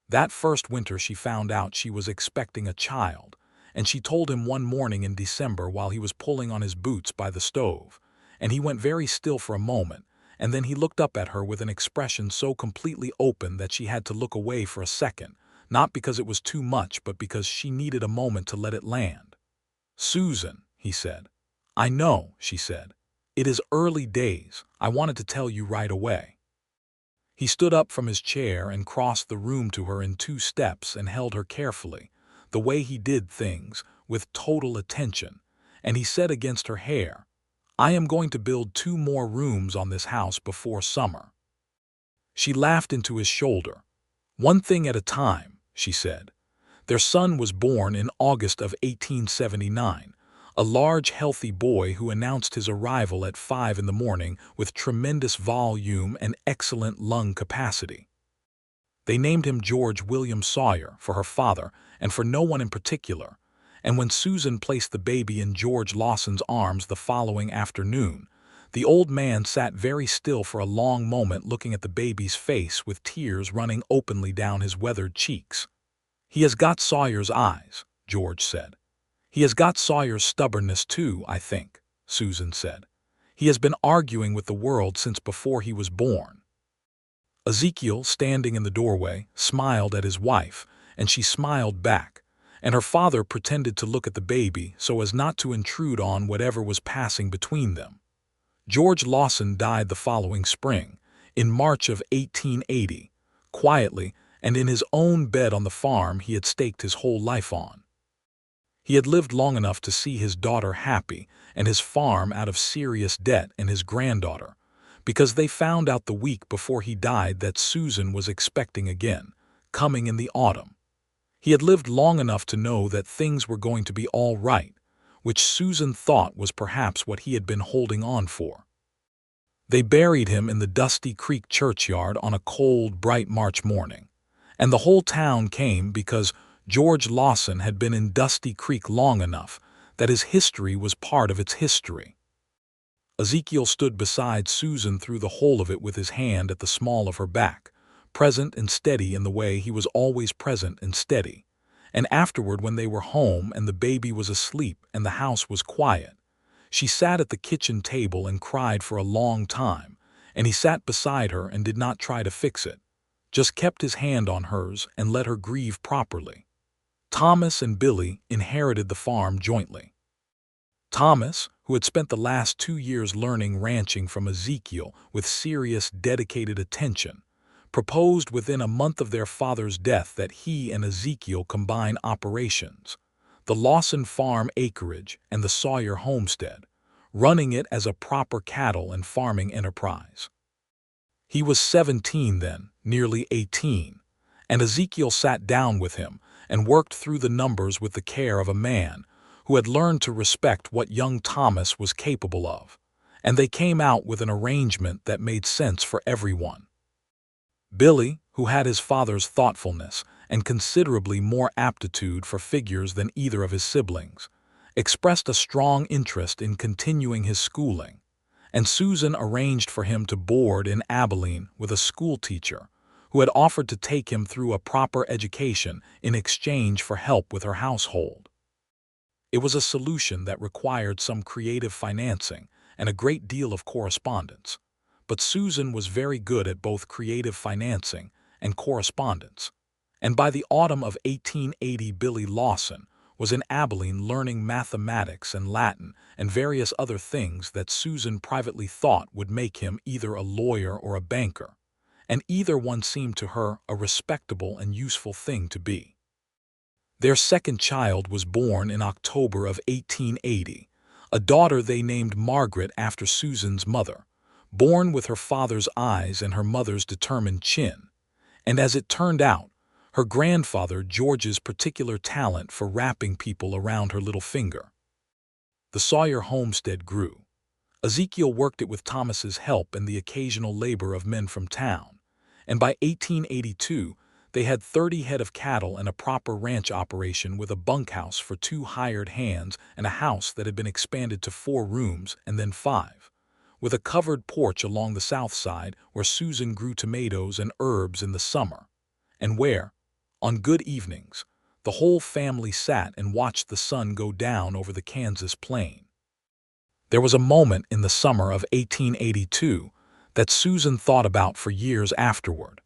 That first winter she found out she was expecting a child, and she told him one morning in December while he was pulling on his boots by the stove, and he went very still for a moment, and then he looked up at her with an expression so completely open that she had to look away for a second, not because it was too much but because she needed a moment to let it land. "Susan," he said. "I know," she said. "It is early days. I wanted to tell you right away." He stood up from his chair and crossed the room to her in 2 steps and held her carefully, the way he did things, with total attention, and he said against her hair, "I am going to build 2 more rooms on this house before summer." She laughed into his shoulder. "One thing at a time," she said. Their son was born in August of 1879, a large, healthy boy who announced his arrival at 5 in the morning with tremendous volume and excellent lung capacity. They named him George William Sawyer for her father and for no one in particular, and when Susan placed the baby in George Lawson's arms the following afternoon, the old man sat very still for a long moment looking at the baby's face with tears running openly down his weathered cheeks. "He has got Sawyer's eyes," George said. "He has got Sawyer's stubbornness too, I think," Susan said. "He has been arguing with the world since before he was born." Ezekiel, standing in the doorway, smiled at his wife, and she smiled back, and her father pretended to look at the baby so as not to intrude on whatever was passing between them. George Lawson died the following spring, in March of 1880, quietly and in his own bed on the farm he had staked his whole life on. He had lived long enough to see his daughter happy and his farm out of serious debt and his granddaughter, because they found out the week before he died that Susan was expecting again, coming in the autumn. He had lived long enough to know that things were going to be all right, which Susan thought was perhaps what he had been holding on for. They buried him in the Dusty Creek churchyard on a cold, bright March morning, and the whole town came because George Lawson had been in Dusty Creek long enough that his history was part of its history. Ezekiel stood beside Susan through the whole of it with his hand at the small of her back, present and steady in the way he was always present and steady. And afterward, when they were home and the baby was asleep and the house was quiet, she sat at the kitchen table and cried for a long time, and he sat beside her and did not try to fix it, just kept his hand on hers and let her grieve properly. Thomas and Billy inherited the farm jointly. Thomas, who had spent the last 2 years learning ranching from Ezekiel with serious, dedicated attention, proposed within a month of their father's death that he and Ezekiel combine operations, the Lawson farm acreage and the Sawyer homestead, running it as a proper cattle and farming enterprise. He was 17 then, nearly 18, and Ezekiel sat down with him and worked through the numbers with the care of a man who had learned to respect what young Thomas was capable of, and they came out with an arrangement that made sense for everyone. Billy, who had his father's thoughtfulness and considerably more aptitude for figures than either of his siblings, expressed a strong interest in continuing his schooling, and Susan arranged for him to board in Abilene with a schoolteacher who had offered to take him through a proper education in exchange for help with her household. It was a solution that required some creative financing and a great deal of correspondence, but Susan was very good at both creative financing and correspondence, and by the autumn of 1880 Billy Lawson was in Abilene learning mathematics and Latin and various other things that Susan privately thought would make him either a lawyer or a banker, and either one seemed to her a respectable and useful thing to be. Their second child was born in October of 1880, a daughter they named Margaret after Susan's mother, born with her father's eyes and her mother's determined chin, and as it turned out, her grandfather George's particular talent for wrapping people around her little finger. The Sawyer homestead grew. Ezekiel worked it with Thomas's help and the occasional labor of men from town, and by 1882 they had 30 head of cattle and a proper ranch operation with a bunkhouse for 2 hired hands and a house that had been expanded to 4 rooms and then 5, with a covered porch along the south side where Susan grew tomatoes and herbs in the summer, and where, on good evenings, the whole family sat and watched the sun go down over the Kansas plain. There was a moment in the summer of 1882 that Susan thought about for years afterward.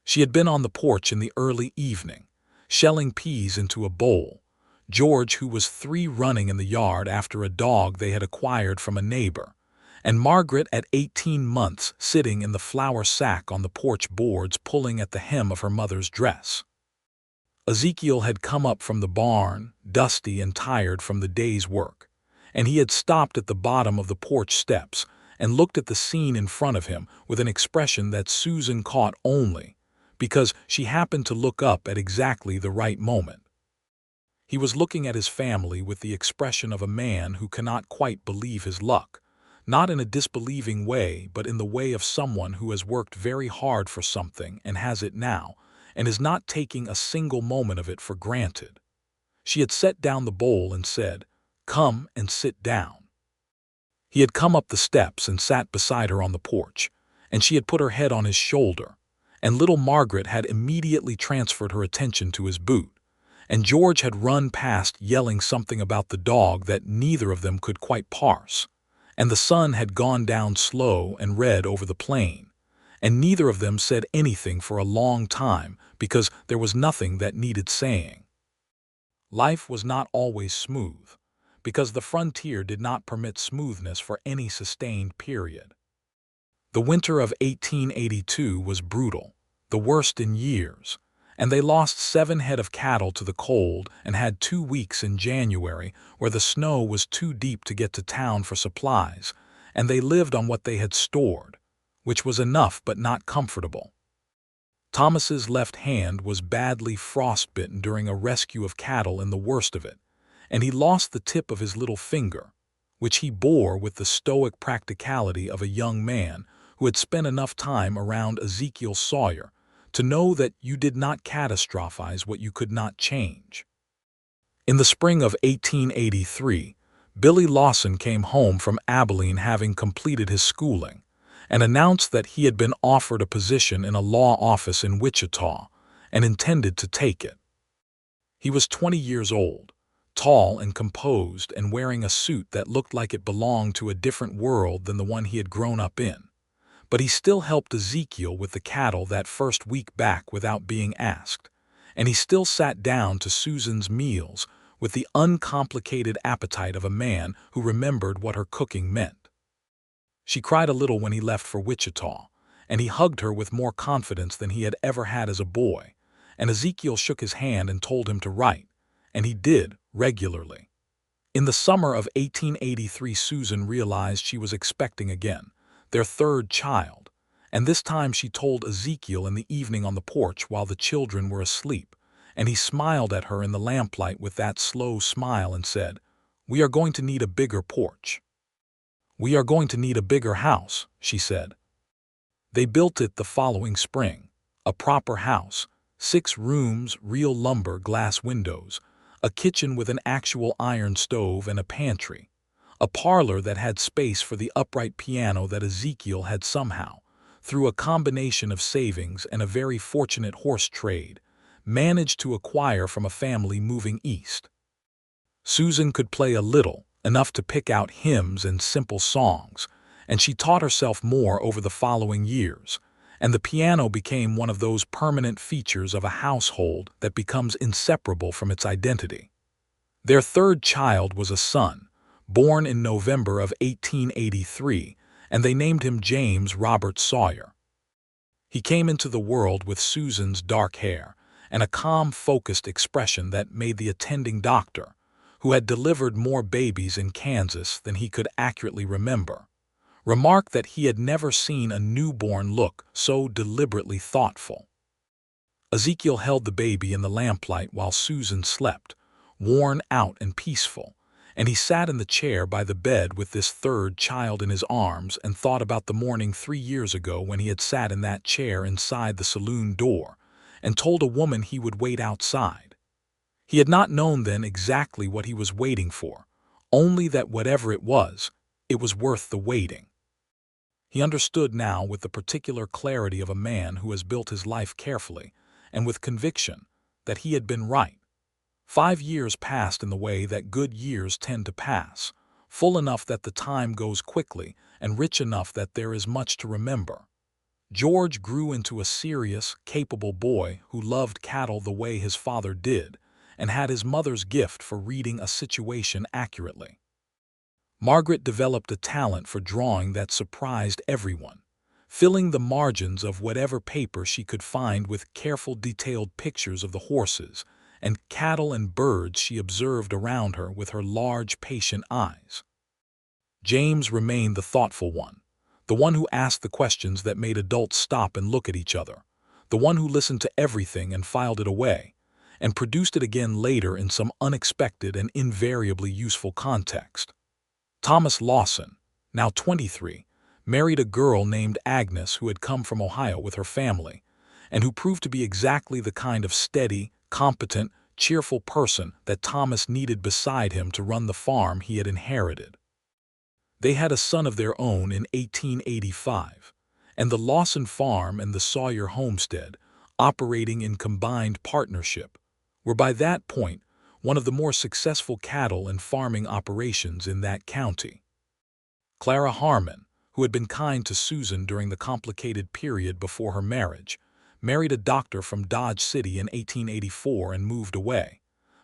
She had been on the porch in the early evening, shelling peas into a bowl, George, who was 3 running in the yard after a dog they had acquired from a neighbor, and Margaret at 18 months sitting in the flour sack on the porch boards pulling at the hem of her mother's dress. Ezekiel had come up from the barn, dusty and tired from the day's work, and he had stopped at the bottom of the porch steps and looked at the scene in front of him with an expression that Susan caught only because she happened to look up at exactly the right moment. He was looking at his family with the expression of a man who cannot quite believe his luck, not in a disbelieving way, but in the way of someone who has worked very hard for something and has it now, and is not taking a single moment of it for granted. She had set down the bowl and said, "Come and sit down." He had come up the steps and sat beside her on the porch, and she had put her head on his shoulder, and little Margaret had immediately transferred her attention to his boot, and George had run past yelling something about the dog that neither of them could quite parse, and the sun had gone down slow and red over the plain, and neither of them said anything for a long time because there was nothing that needed saying. Life was not always smooth, because the frontier did not permit smoothness for any sustained period. The winter of 1882 was brutal, the worst in years, and they lost 7 head of cattle to the cold and had 2 weeks in January where the snow was too deep to get to town for supplies, and they lived on what they had stored, which was enough but not comfortable. Thomas's left hand was badly frostbitten during a rescue of cattle in the worst of it, and he lost the tip of his little finger, which he bore with the stoic practicality of a young man who had spent enough time around Ezekiel Sawyer to know that you did not catastrophize what you could not change. In the spring of 1883, Billy Lawson came home from Abilene having completed his schooling, and announced that he had been offered a position in a law office in Wichita and intended to take it. He was 20 years old, tall and composed and wearing a suit that looked like it belonged to a different world than the one he had grown up in. But he still helped Ezekiel with the cattle that first week back without being asked, and he still sat down to Susan's meals with the uncomplicated appetite of a man who remembered what her cooking meant. She cried a little when he left for Wichita, and he hugged her with more confidence than he had ever had as a boy, and Ezekiel shook his hand and told him to write, and he did regularly. In the summer of 1883, Susan realized she was expecting again, their 3rd child, and this time she told Ezekiel in the evening on the porch while the children were asleep, and he smiled at her in the lamplight with that slow smile and said, "We are going to need a bigger porch." "We are going to need a bigger house," she said. They built it the following spring, a proper house, 6 rooms, real lumber glass windows, a kitchen with an actual iron stove and a pantry, a parlor that had space for the upright piano that Ezekiel had somehow, through a combination of savings and a very fortunate horse trade, managed to acquire from a family moving east. Susan could play a little, enough to pick out hymns and simple songs, and she taught herself more over the following years, and the piano became one of those permanent features of a household that becomes inseparable from its identity. Their 3rd child was a son, born in November of 1883, and they named him James Robert Sawyer. He came into the world with Susan's dark hair and a calm, focused expression that made the attending doctor, who had delivered more babies in Kansas than he could accurately remember, remark that he had never seen a newborn look so deliberately thoughtful. Ezekiel held the baby in the lamplight while Susan slept, worn out and peaceful, and he sat in the chair by the bed with this 3rd child in his arms and thought about the morning 3 years ago when he had sat in that chair inside the saloon door and told a woman he would wait outside. He had not known then exactly what he was waiting for, only that whatever it was worth the waiting. He understood now with the particular clarity of a man who has built his life carefully, and with conviction, that he had been right. 5 years passed in the way that good years tend to pass, full enough that the time goes quickly and rich enough that there is much to remember. George grew into a serious, capable boy who loved cattle the way his father did, and had his mother's gift for reading a situation accurately. Margaret developed a talent for drawing that surprised everyone, filling the margins of whatever paper she could find with careful detailed pictures of the horses and cattle and birds she observed around her with her large, patient eyes. James remained the thoughtful one, the one who asked the questions that made adults stop and look at each other, the one who listened to everything and filed it away, and produced it again later in some unexpected and invariably useful context. Thomas Lawson, now 23, married a girl named Agnes who had come from Ohio with her family, and who proved to be exactly the kind of steady, competent, cheerful person that Thomas needed beside him to run the farm he had inherited. They had a son of their own in 1885, and the Lawson farm and the Sawyer homestead, operating in combined partnership, were by that point one of the more successful cattle and farming operations in that county. Clara Harmon, who had been kind to Susan during the complicated period before her marriage, married a doctor from Dodge City in 1884 and moved away,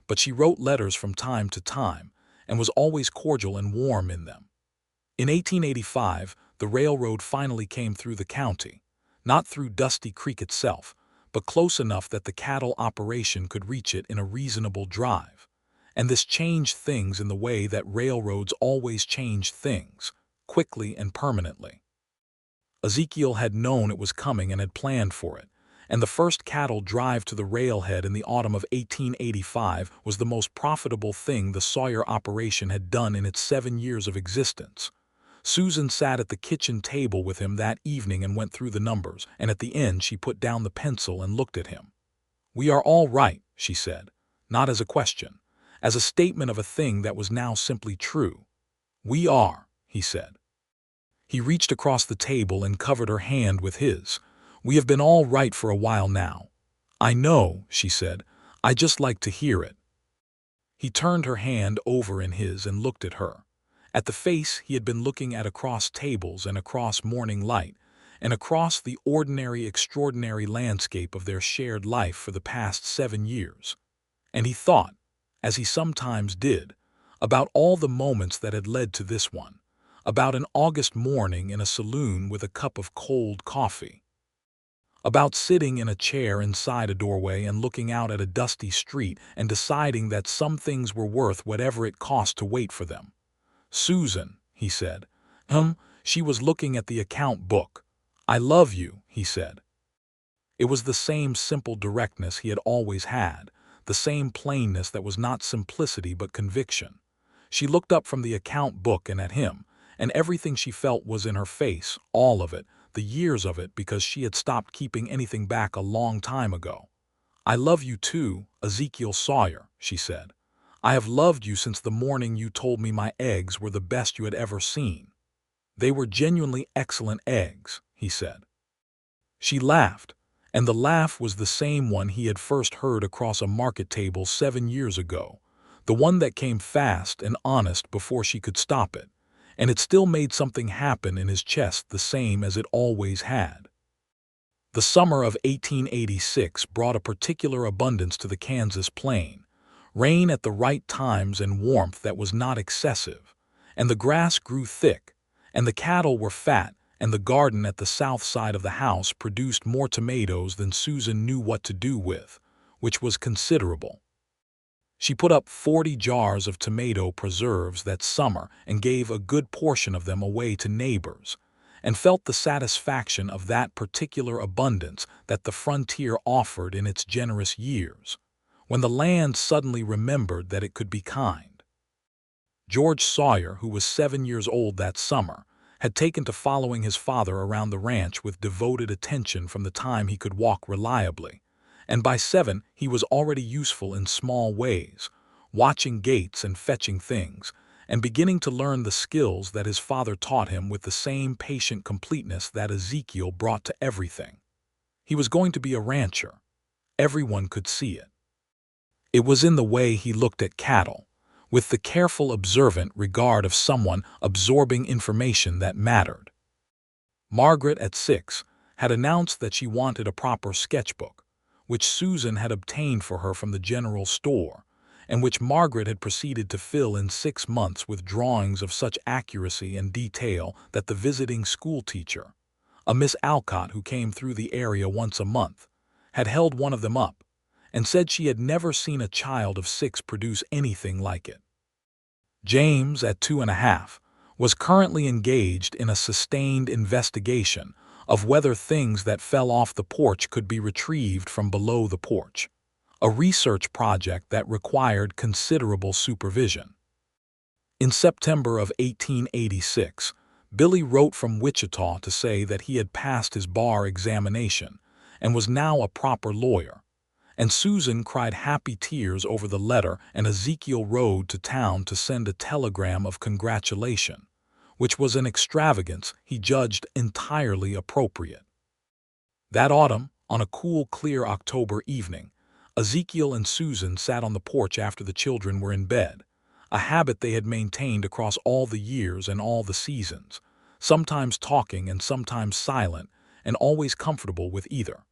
but she wrote letters from time to time and was always cordial and warm in them. In 1885, the railroad finally came through the county, not through Dusty Creek itself, but close enough that the cattle operation could reach it in a reasonable drive. And this changed things in the way that railroads always change things, quickly and permanently. Ezekiel had known it was coming and had planned for it, and the first cattle drive to the railhead in the autumn of 1885 was the most profitable thing the Sawyer operation had done in its 7 years of existence. Susan sat at the kitchen table with him that evening and went through the numbers, and at the end she put down the pencil and looked at him. "We are all right," she said, not as a question, as a statement of a thing that was now simply true. "We are," he said. He reached across the table and covered her hand with his. "We have been all right for a while now." "I know," she said. "I just like to hear it." He turned her hand over in his and looked at her, at the face he had been looking at across tables and across morning light, and across the ordinary, extraordinary landscape of their shared life for the past 7 years. And he thought, as he sometimes did, about all the moments that had led to this one, about an August morning in a saloon with a cup of cold coffee, about sitting in a chair inside a doorway and looking out at a dusty street and deciding that some things were worth whatever it cost to wait for them. "Susan," he said. She was looking at the account book. "I love you," he said. It was the same simple directness he had always had, the same plainness that was not simplicity but conviction. She looked up from the account book and at him, and everything she felt was in her face, all of it, the years of it, because she had stopped keeping anything back a long time ago. "I love you too, Ezekiel Sawyer," she said. "I have loved you since the morning you told me my eggs were the best you had ever seen." "They were genuinely excellent eggs," he said. She laughed, and the laugh was the same one he had first heard across a market table 7 years ago, the one that came fast and honest before she could stop it, and it still made something happen in his chest the same as it always had. The summer of 1886 brought a particular abundance to the Kansas plain, rain at the right times and warmth that was not excessive, and the grass grew thick, and the cattle were fat, and the garden at the south side of the house produced more tomatoes than Susan knew what to do with, which was considerable. She put up 40 jars of tomato preserves that summer and gave a good portion of them away to neighbors, and felt the satisfaction of that particular abundance that the frontier offered in its generous years, when the land suddenly remembered that it could be kind. George Sawyer, who was 7 years old that summer, had taken to following his father around the ranch with devoted attention from the time he could walk reliably, and by 7 he was already useful in small ways, watching gates and fetching things, and beginning to learn the skills that his father taught him with the same patient completeness that Ezekiel brought to everything. He was going to be a rancher. Everyone could see it. It was in the way he looked at cattle, with the careful observant regard of someone absorbing information that mattered. Margaret, at 6, had announced that she wanted a proper sketchbook, which Susan had obtained for her from the general store, and which Margaret had proceeded to fill in 6 months with drawings of such accuracy and detail that the visiting schoolteacher, a Miss Alcott who came through the area once a month, had held one of them up and said she had never seen a child of 6 produce anything like it. James, at 2½, was currently engaged in a sustained investigation of whether things that fell off the porch could be retrieved from below the porch, a research project that required considerable supervision. In September of 1886, Billy wrote from Wichita to say that he had passed his bar examination and was now a proper lawyer, and Susan cried happy tears over the letter, and Ezekiel rode to town to send a telegram of congratulation, which was an extravagance he judged entirely appropriate. That autumn, on a cool, clear October evening, Ezekiel and Susan sat on the porch after the children were in bed, a habit they had maintained across all the years and all the seasons, sometimes talking and sometimes silent, and always comfortable with either.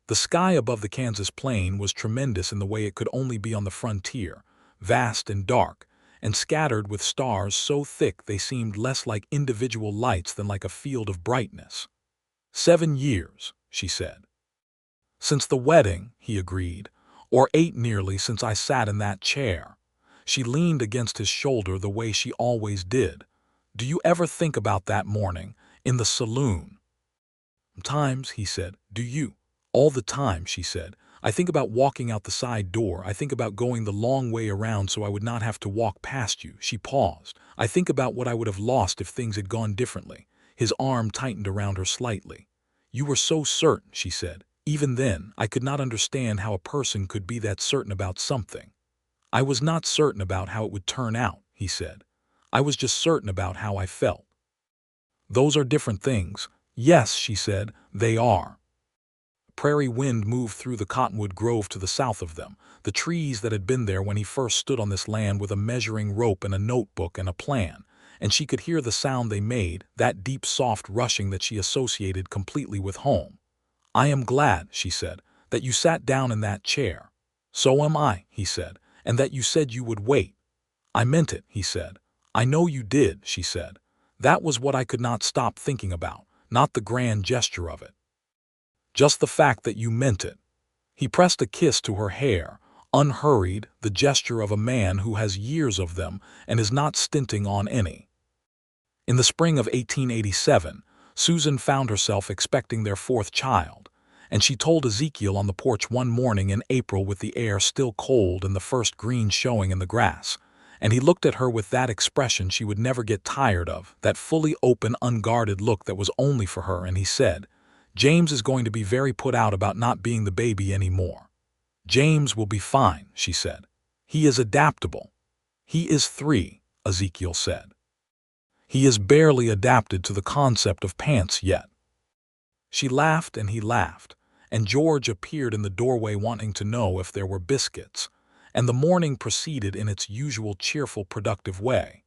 The sky above the Kansas plain was tremendous in the way it could only be on the frontier, vast and dark, and scattered with stars so thick they seemed less like individual lights than like a field of brightness. 7 years, she said. Since the wedding, he agreed, or 8 nearly since I sat in that chair. She leaned against his shoulder the way she always did. Do you ever think about that morning, in the saloon? Sometimes, he said. Do you? All the time, she said. I think about walking out the side door. I think about going the long way around so I would not have to walk past you. She paused. I think about what I would have lost if things had gone differently. His arm tightened around her slightly. You were so certain, she said. Even then, I could not understand how a person could be that certain about something. I was not certain about how it would turn out, he said. I was just certain about how I felt. Those are different things. Yes, she said, they are. Prairie wind moved through the cottonwood grove to the south of them, the trees that had been there when he first stood on this land with a measuring rope and a notebook and a plan, and she could hear the sound they made, that deep soft rushing that she associated completely with home. I am glad, she said, that you sat down in that chair. So am I, he said, and that you said you would wait. I meant it, he said. I know you did, she said. That was what I could not stop thinking about, not the grand gesture of it. Just the fact that you meant it. He pressed a kiss to her hair, unhurried, the gesture of a man who has years of them and is not stinting on any. In the spring of 1887, Susan found herself expecting their 4th child, and she told Ezekiel on the porch one morning in April with the air still cold and the first green showing in the grass, and he looked at her with that expression she would never get tired of, that fully open, unguarded look that was only for her, and he said, James is going to be very put out about not being the baby anymore. James will be fine, she said. He is adaptable. He is 3, Ezekiel said. He is barely adapted to the concept of pants yet. She laughed and he laughed, and George appeared in the doorway wanting to know if there were biscuits, and the morning proceeded in its usual cheerful, productive way.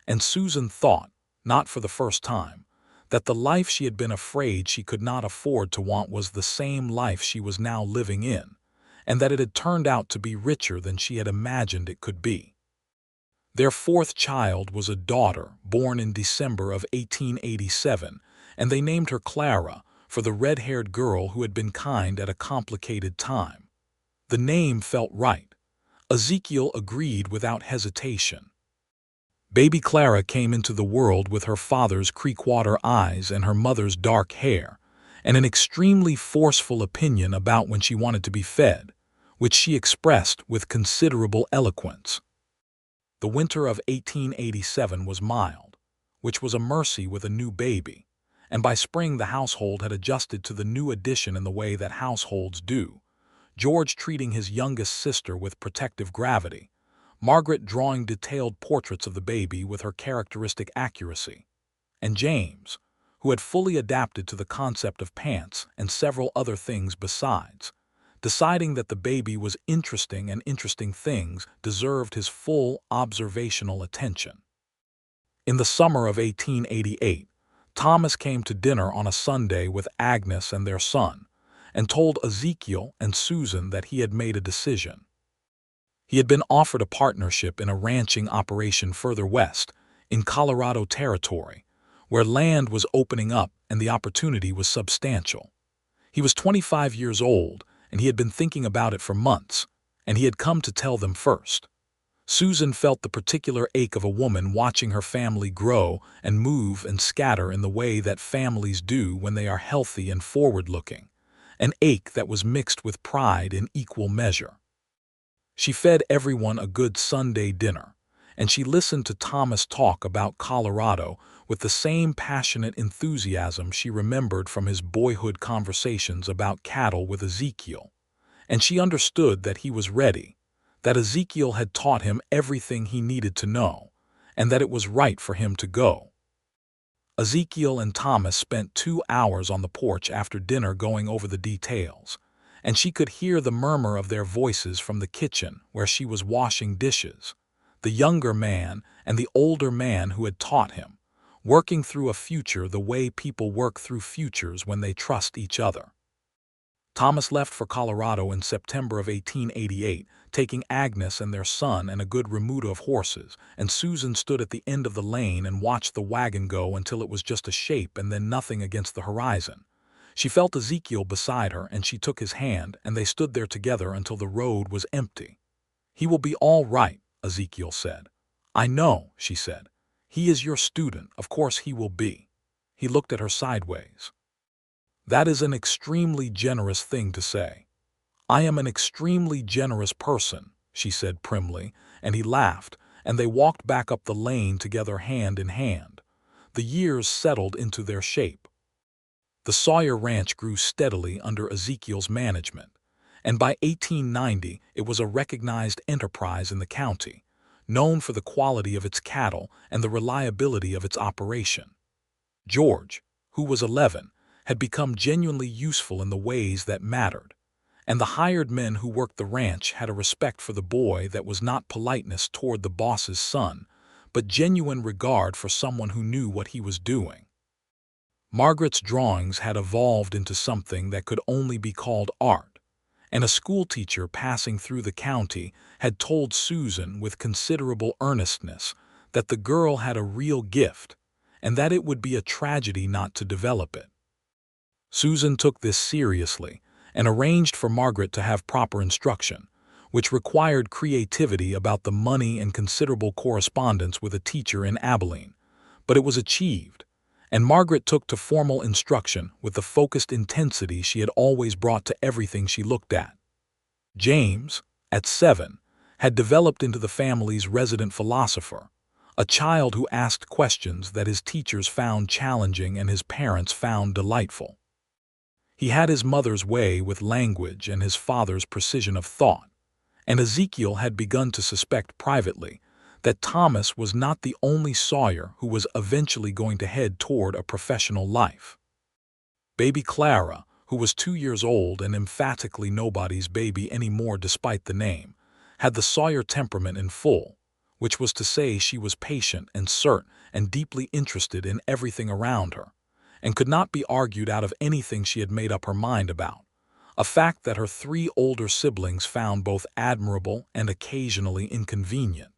And Susan thought, not for the first time, that the life she had been afraid she could not afford to want was the same life she was now living in, and that it had turned out to be richer than she had imagined it could be. Their 4th child was a daughter born in December of 1887, and they named her Clara for the red-haired girl who had been kind at a complicated time. The name felt right. Ezekiel agreed without hesitation. Baby Clara came into the world with her father's creekwater eyes and her mother's dark hair, and an extremely forceful opinion about when she wanted to be fed, which she expressed with considerable eloquence. The winter of 1887 was mild, which was a mercy with a new baby, and by spring the household had adjusted to the new addition in the way that households do, George treating his youngest sister with protective gravity, Margaret drawing detailed portraits of the baby with her characteristic accuracy, and James, who had fully adapted to the concept of pants and several other things besides, deciding that the baby was interesting and interesting things deserved his full observational attention. In the summer of 1888, Thomas came to dinner on a Sunday with Agnes and their son, and told Ezekiel and Susan that he had made a decision. He had been offered a partnership in a ranching operation further west, in Colorado Territory, where land was opening up and the opportunity was substantial. He was 25 years old, and he had been thinking about it for months, and he had come to tell them first. Susan felt the particular ache of a woman watching her family grow and move and scatter in the way that families do when they are healthy and forward-looking, an ache that was mixed with pride in equal measure. She fed everyone a good Sunday dinner, and she listened to Thomas talk about Colorado with the same passionate enthusiasm she remembered from his boyhood conversations about cattle with Ezekiel. And she understood that he was ready, that Ezekiel had taught him everything he needed to know, and that it was right for him to go. Ezekiel and Thomas spent 2 hours on the porch after dinner going over the details, and she could hear the murmur of their voices from the kitchen where she was washing dishes, the younger man and the older man who had taught him, working through a future the way people work through futures when they trust each other. Thomas left for Colorado in September of 1888, taking Agnes and their son and a good remuda of horses, and Susan stood at the end of the lane and watched the wagon go until it was just a shape and then nothing against the horizon. She felt Ezekiel beside her, and she took his hand, and they stood there together until the road was empty. "He will be all right," Ezekiel said. "I know," she said. "He is your student, of course he will be." He looked at her sideways. "That is an extremely generous thing to say." "I am an extremely generous person," she said primly, and he laughed, and they walked back up the lane together hand in hand. The years settled into their shape. The Sawyer Ranch grew steadily under Ezekiel's management, and by 1890 it was a recognized enterprise in the county, known for the quality of its cattle and the reliability of its operation. George, who was 11, had become genuinely useful in the ways that mattered, and the hired men who worked the ranch had a respect for the boy that was not politeness toward the boss's son, but genuine regard for someone who knew what he was doing. Margaret's drawings had evolved into something that could only be called art, and a schoolteacher passing through the county had told Susan with considerable earnestness that the girl had a real gift, and that it would be a tragedy not to develop it. Susan took this seriously and arranged for Margaret to have proper instruction, which required creativity about the money and considerable correspondence with a teacher in Abilene, but it was achieved, and Margaret took to formal instruction with the focused intensity she had always brought to everything she looked at. James, at 7, had developed into the family's resident philosopher, a child who asked questions that his teachers found challenging and his parents found delightful. He had his mother's way with language and his father's precision of thought, and Ezekiel had begun to suspect privately that Thomas was not the only Sawyer who was eventually going to head toward a professional life. Baby Clara, who was 2 years old and emphatically nobody's baby anymore despite the name, had the Sawyer temperament in full, which was to say she was patient and cert and deeply interested in everything around her, and could not be argued out of anything she had made up her mind about, a fact that her 3 older siblings found both admirable and occasionally inconvenient.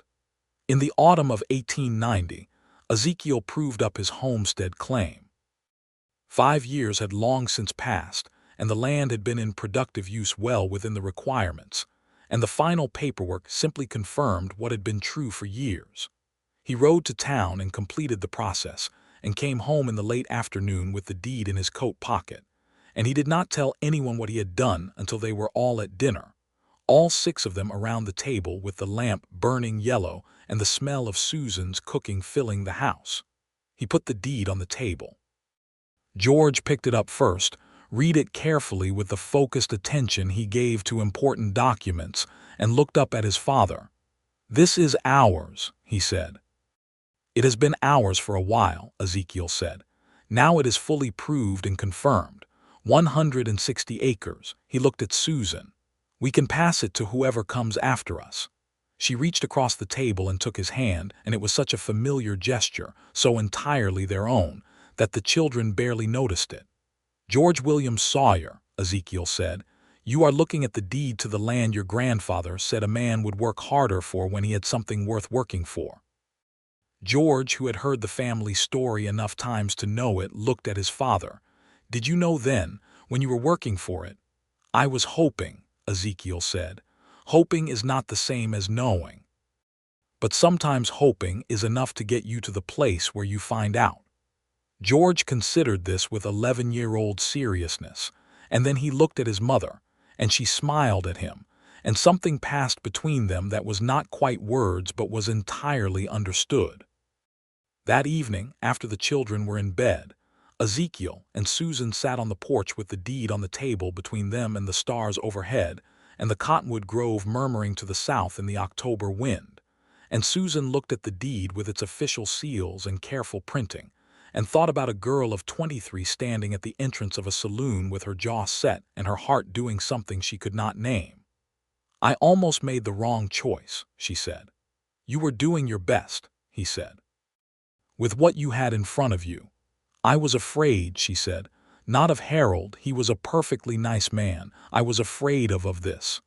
In the autumn of 1890, Ezekiel proved up his homestead claim. 5 years had long since passed, and the land had been in productive use well within the requirements, and the final paperwork simply confirmed what had been true for years. He rode to town and completed the process, and came home in the late afternoon with the deed in his coat pocket, and he did not tell anyone what he had done until they were all at dinner, all 6 of them around the table with the lamp burning yellow and the smell of Susan's cooking filling the house. He put the deed on the table. George picked it up first, read it carefully with the focused attention he gave to important documents, and looked up at his father. "This is ours," he said. "It has been ours for a while," Ezekiel said. "Now it is fully proved and confirmed. 160 acres." He looked at Susan. "We can pass it to whoever comes after us." She reached across the table and took his hand, and it was such a familiar gesture, so entirely their own, that the children barely noticed it. "George William Sawyer," Ezekiel said, "you are looking at the deed to the land your grandfather said a man would work harder for when he had something worth working for." George, who had heard the family story enough times to know it, looked at his father. "Did you know then, when you were working for it?" "I was hoping," Ezekiel said. "Hoping is not the same as knowing. But sometimes hoping is enough to get you to the place where you find out." George considered this with 11-year-old seriousness, and then he looked at his mother, and she smiled at him, and something passed between them that was not quite words but was entirely understood. That evening, after the children were in bed, Ezekiel and Susan sat on the porch with the deed on the table between them and the stars overhead, and the cottonwood grove murmuring to the south in the October wind. And Susan looked at the deed with its official seals and careful printing, and thought about a girl of 23 standing at the entrance of a saloon with her jaw set and her heart doing something she could not name. "I almost made the wrong choice," she said. "You were doing your best," he said, "with what you had in front of you." "I was afraid," she said, "not of Harold, he was a perfectly nice man. I was afraid of this."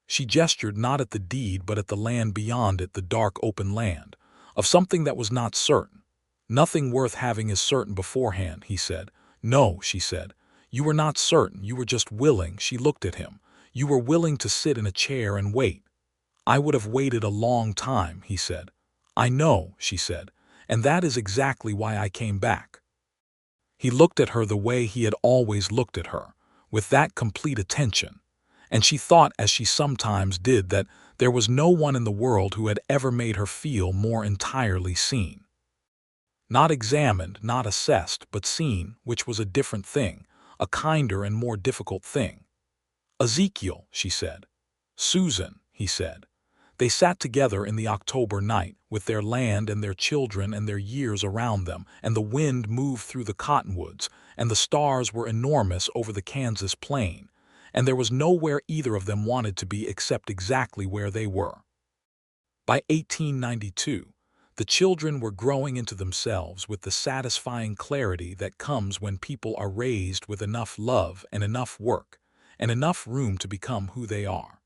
She gestured not at the deed but at the land beyond it, the dark open land, of something that was not certain. "Nothing worth having is certain beforehand," he said. "No," she said, "you were not certain, you were just willing." She looked at him. "You were willing to sit in a chair and wait." "I would have waited a long time," he said. "I know," she said, "and that is exactly why I came back." He looked at her the way he had always looked at her, with that complete attention, and she thought, as she sometimes did, that there was no one in the world who had ever made her feel more entirely seen. Not examined, not assessed, but seen, which was a different thing, a kinder and more difficult thing. "Ezekiel," she said. "Susan," he said. They sat together in the October night, with their land and their children and their years around them, and the wind moved through the cottonwoods, and the stars were enormous over the Kansas plain, and there was nowhere either of them wanted to be except exactly where they were. By 1892, the children were growing into themselves with the satisfying clarity that comes when people are raised with enough love and enough work, and enough room to become who they are.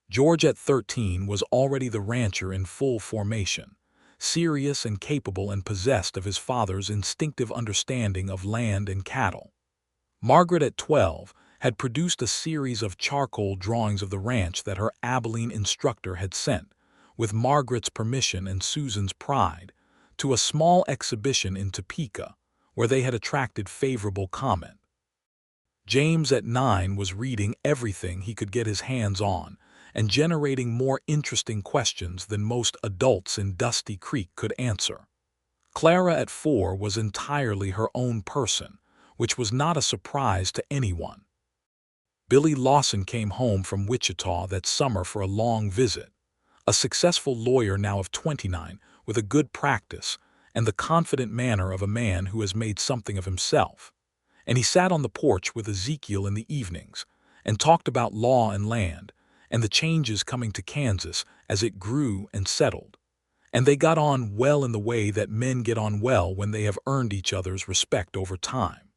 George at 13 was already the rancher in full formation, serious and capable and possessed of his father's instinctive understanding of land and cattle. Margaret at 12 had produced a series of charcoal drawings of the ranch that her Abilene instructor had sent, with Margaret's permission and Susan's pride, to a small exhibition in Topeka, where they had attracted favorable comment. James at 9 was reading everything he could get his hands on, and generating more interesting questions than most adults in Dusty Creek could answer. Clara at 4 was entirely her own person, which was not a surprise to anyone. Billy Lawson came home from Wichita that summer for a long visit, a successful lawyer now of 29, with a good practice and the confident manner of a man who has made something of himself. And he sat on the porch with Ezekiel in the evenings and talked about law and land, and the changes coming to Kansas as it grew and settled. And they got on well in the way that men get on well when they have earned each other's respect over time.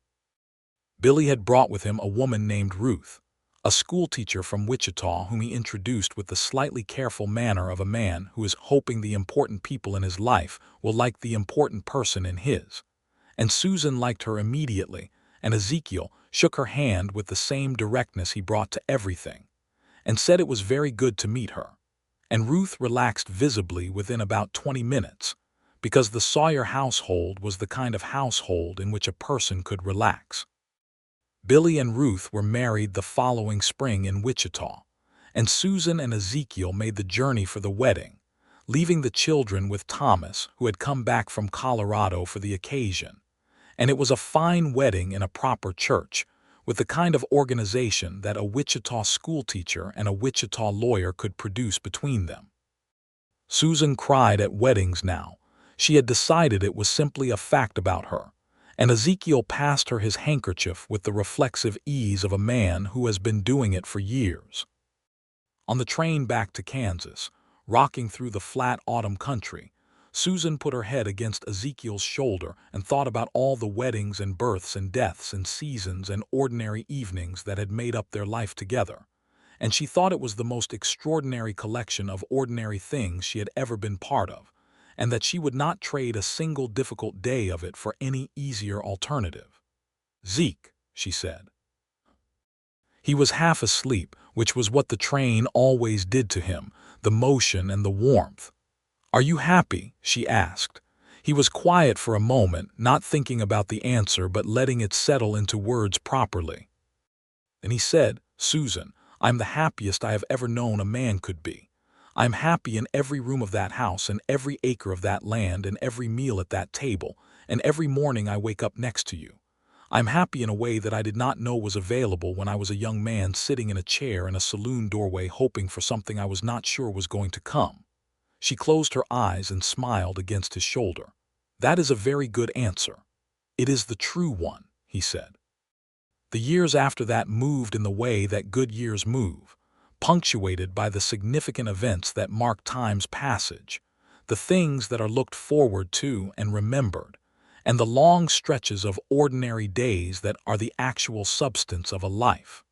Billy had brought with him a woman named Ruth, a schoolteacher from Wichita whom he introduced with the slightly careful manner of a man who is hoping the important people in his life will like the important person in his. And Susan liked her immediately, and Ezekiel shook her hand with the same directness he brought to everything, and said it was very good to meet her. And Ruth relaxed visibly within about 20 minutes, because the Sawyer household was the kind of household in which a person could relax. Billy and Ruth were married the following spring in Wichita, and Susan and Ezekiel made the journey for the wedding, leaving the children with Thomas, who had come back from Colorado for the occasion. And it was a fine wedding in a proper church, with the kind of organization that a Wichita schoolteacher and a Wichita lawyer could produce between them. Susan cried at weddings now. She had decided it was simply a fact about her, and Ezekiel passed her his handkerchief with the reflexive ease of a man who has been doing it for years. On the train back to Kansas, rocking through the flat autumn country, Susan put her head against Ezekiel's shoulder and thought about all the weddings and births and deaths and seasons and ordinary evenings that had made up their life together. And she thought it was the most extraordinary collection of ordinary things she had ever been part of, and that she would not trade a single difficult day of it for any easier alternative. "Zeke," she said. He was half asleep, which was what the train always did to him, the motion and the warmth. "Are you happy?" she asked. He was quiet for a moment, not thinking about the answer but letting it settle into words properly. Then he said, "Susan, I'm the happiest I have ever known a man could be. I'm happy in every room of that house and every acre of that land and every meal at that table, and every morning I wake up next to you. I'm happy in a way that I did not know was available when I was a young man sitting in a chair in a saloon doorway hoping for something I was not sure was going to come." She closed her eyes and smiled against his shoulder. "That is a very good answer. It is the true one," he said. The years after that moved in the way that good years move, punctuated by the significant events that mark time's passage, the things that are looked forward to and remembered, and the long stretches of ordinary days that are the actual substance of a life.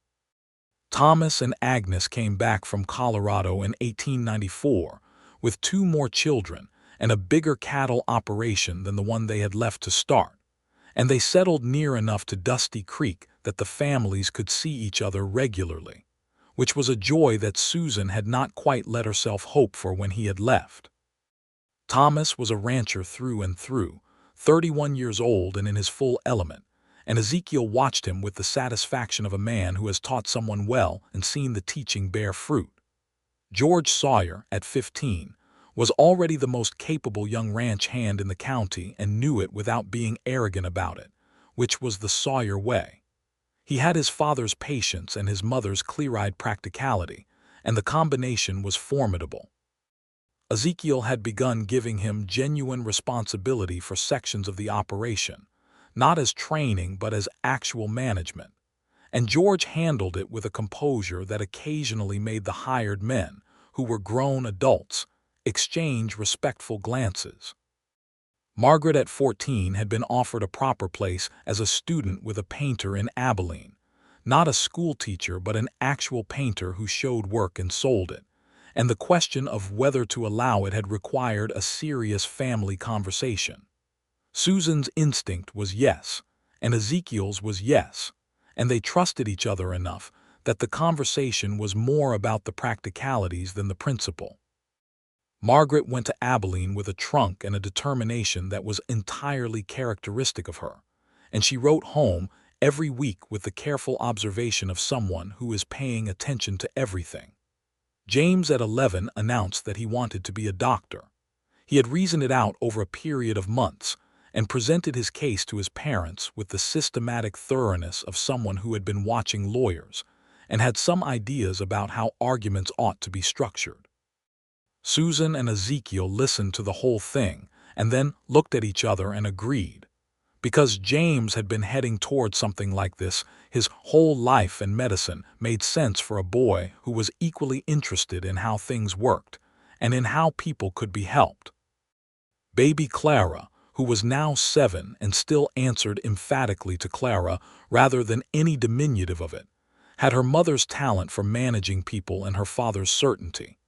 Thomas and Agnes came back from Colorado in 1894 with 2 more children and a bigger cattle operation than the one they had left to start, and they settled near enough to Dusty Creek that the families could see each other regularly, which was a joy that Susan had not quite let herself hope for when he had left. Thomas was a rancher through and through, 31 years old and in his full element, and Ezekiel watched him with the satisfaction of a man who has taught someone well and seen the teaching bear fruit. George Sawyer, at 15, was already the most capable young ranch hand in the county and knew it without being arrogant about it, which was the Sawyer way. He had his father's patience and his mother's clear-eyed practicality, and the combination was formidable. Ezekiel had begun giving him genuine responsibility for sections of the operation, not as training but as actual management, and George handled it with a composure that occasionally made the hired men, who were grown adults, exchange respectful glances. Margaret at 14 had been offered a proper place as a student with a painter in Abilene, not a school teacher but an actual painter who showed work and sold it, and the question of whether to allow it had required a serious family conversation. Susan's instinct was yes, and Ezekiel's was yes, and they trusted each other enough that the conversation was more about the practicalities than the principle. Margaret went to Abilene with a trunk and a determination that was entirely characteristic of her, and she wrote home every week with the careful observation of someone who is paying attention to everything. James at 11 announced that he wanted to be a doctor. He had reasoned it out over a period of months and presented his case to his parents with the systematic thoroughness of someone who had been watching lawyers and had some ideas about how arguments ought to be structured. Susan and Ezekiel listened to the whole thing and then looked at each other and agreed. Because James had been heading toward something like this, his whole life and medicine made sense for a boy who was equally interested in how things worked and in how people could be helped. Baby Clara, who was now 7 and still answered emphatically to Clara rather than any diminutive of it, had her mother's talent for managing people and her father's certainty,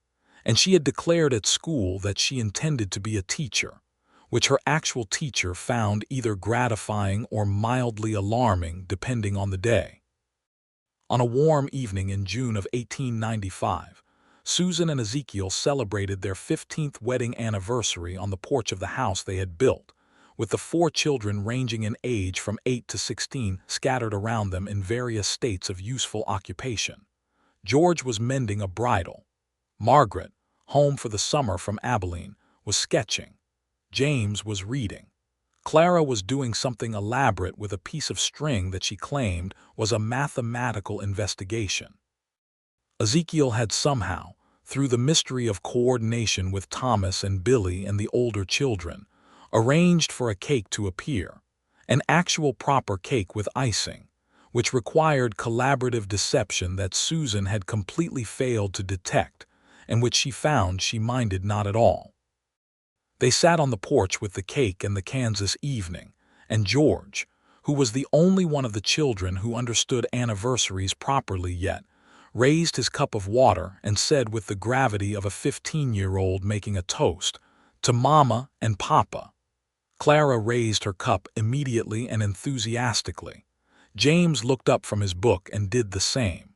and she had declared at school that she intended to be a teacher, which her actual teacher found either gratifying or mildly alarming depending on the day. On a warm evening in June of 1895, Susan and Ezekiel celebrated their 15th wedding anniversary on the porch of the house they had built, with the 4 children ranging in age from 8 to 16 scattered around them in various states of useful occupation. George was mending a bridle. Margaret, home for the summer from Abilene, was sketching. James was reading. Clara was doing something elaborate with a piece of string that she claimed was a mathematical investigation. Ezekiel had somehow, through the mystery of coordination with Thomas and Billy and the older children, arranged for a cake to appear, an actual proper cake with icing, which required collaborative deception that Susan had completely failed to detect and which she found she minded not at all. They sat on the porch with the cake and the Kansas evening, and George, who was the only one of the children who understood anniversaries properly yet, raised his cup of water and said with the gravity of a 15-year-old making a toast, "To Mama and Papa." Clara raised her cup immediately and enthusiastically. James looked up from his book and did the same.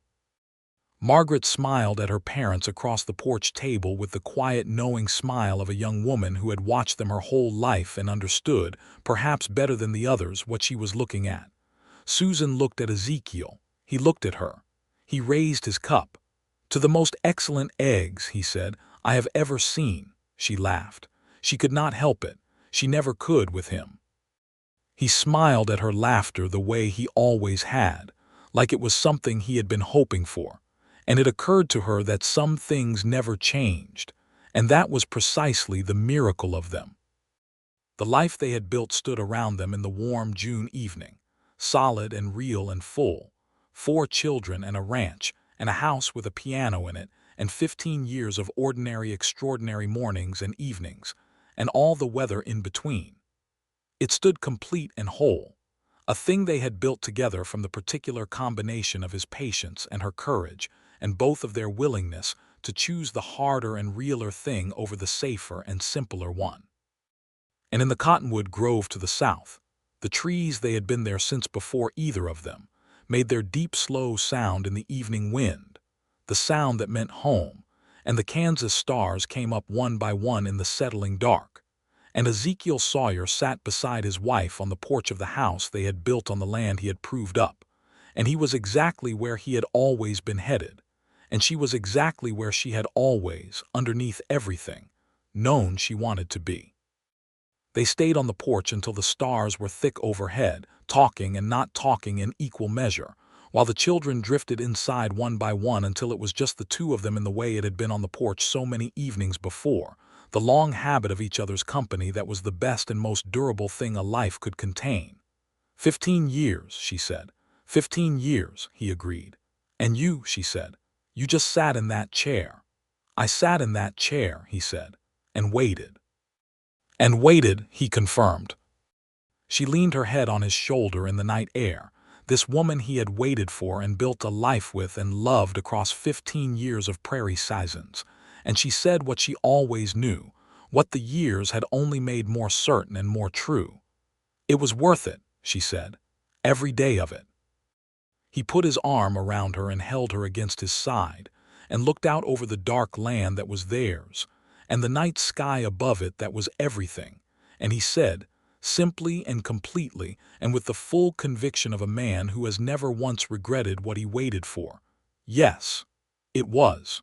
Margaret smiled at her parents across the porch table with the quiet, knowing smile of a young woman who had watched them her whole life and understood, perhaps better than the others, what she was looking at. Susan looked at Ezekiel. He looked at her. He raised his cup. "To the most excellent eggs," he said, "I have ever seen." She laughed. She could not help it. She never could with him. He smiled at her laughter the way he always had, like it was something he had been hoping for. And it occurred to her that some things never changed, and that was precisely the miracle of them. The life they had built stood around them in the warm June evening, solid and real and full. 4 children and a ranch, and a house with a piano in it, and 15 years of ordinary, extraordinary mornings and evenings, and all the weather in between. It stood complete and whole, a thing they had built together from the particular combination of his patience and her courage, and both of their willingness to choose the harder and realer thing over the safer and simpler one. And in the cottonwood grove to the south, the trees, they had been there since before either of them, made their deep, slow sound in the evening wind, the sound that meant home, and the Kansas stars came up one by one in the settling dark. And Ezekiel Sawyer sat beside his wife on the porch of the house they had built on the land he had proved up, and he was exactly where he had always been headed, and she was exactly where she had always, underneath everything, known she wanted to be. They stayed on the porch until the stars were thick overhead, talking and not talking in equal measure, while the children drifted inside one by one until it was just the two of them in the way it had been on the porch so many evenings before, the long habit of each other's company that was the best and most durable thing a life could contain. 15 years, she said. 15 years, he agreed. And you, she said, you just sat in that chair. I sat in that chair, he said, and waited. And waited, he confirmed. She leaned her head on his shoulder in the night air, this woman he had waited for and built a life with and loved across 15 years of prairie seasons, and she said what she always knew, what the years had only made more certain and more true. It was worth it, she said, every day of it. He put his arm around her and held her against his side, and looked out over the dark land that was theirs, and the night sky above it that was everything, and he said, simply and completely, and with the full conviction of a man who has never once regretted what he waited for, yes, it was.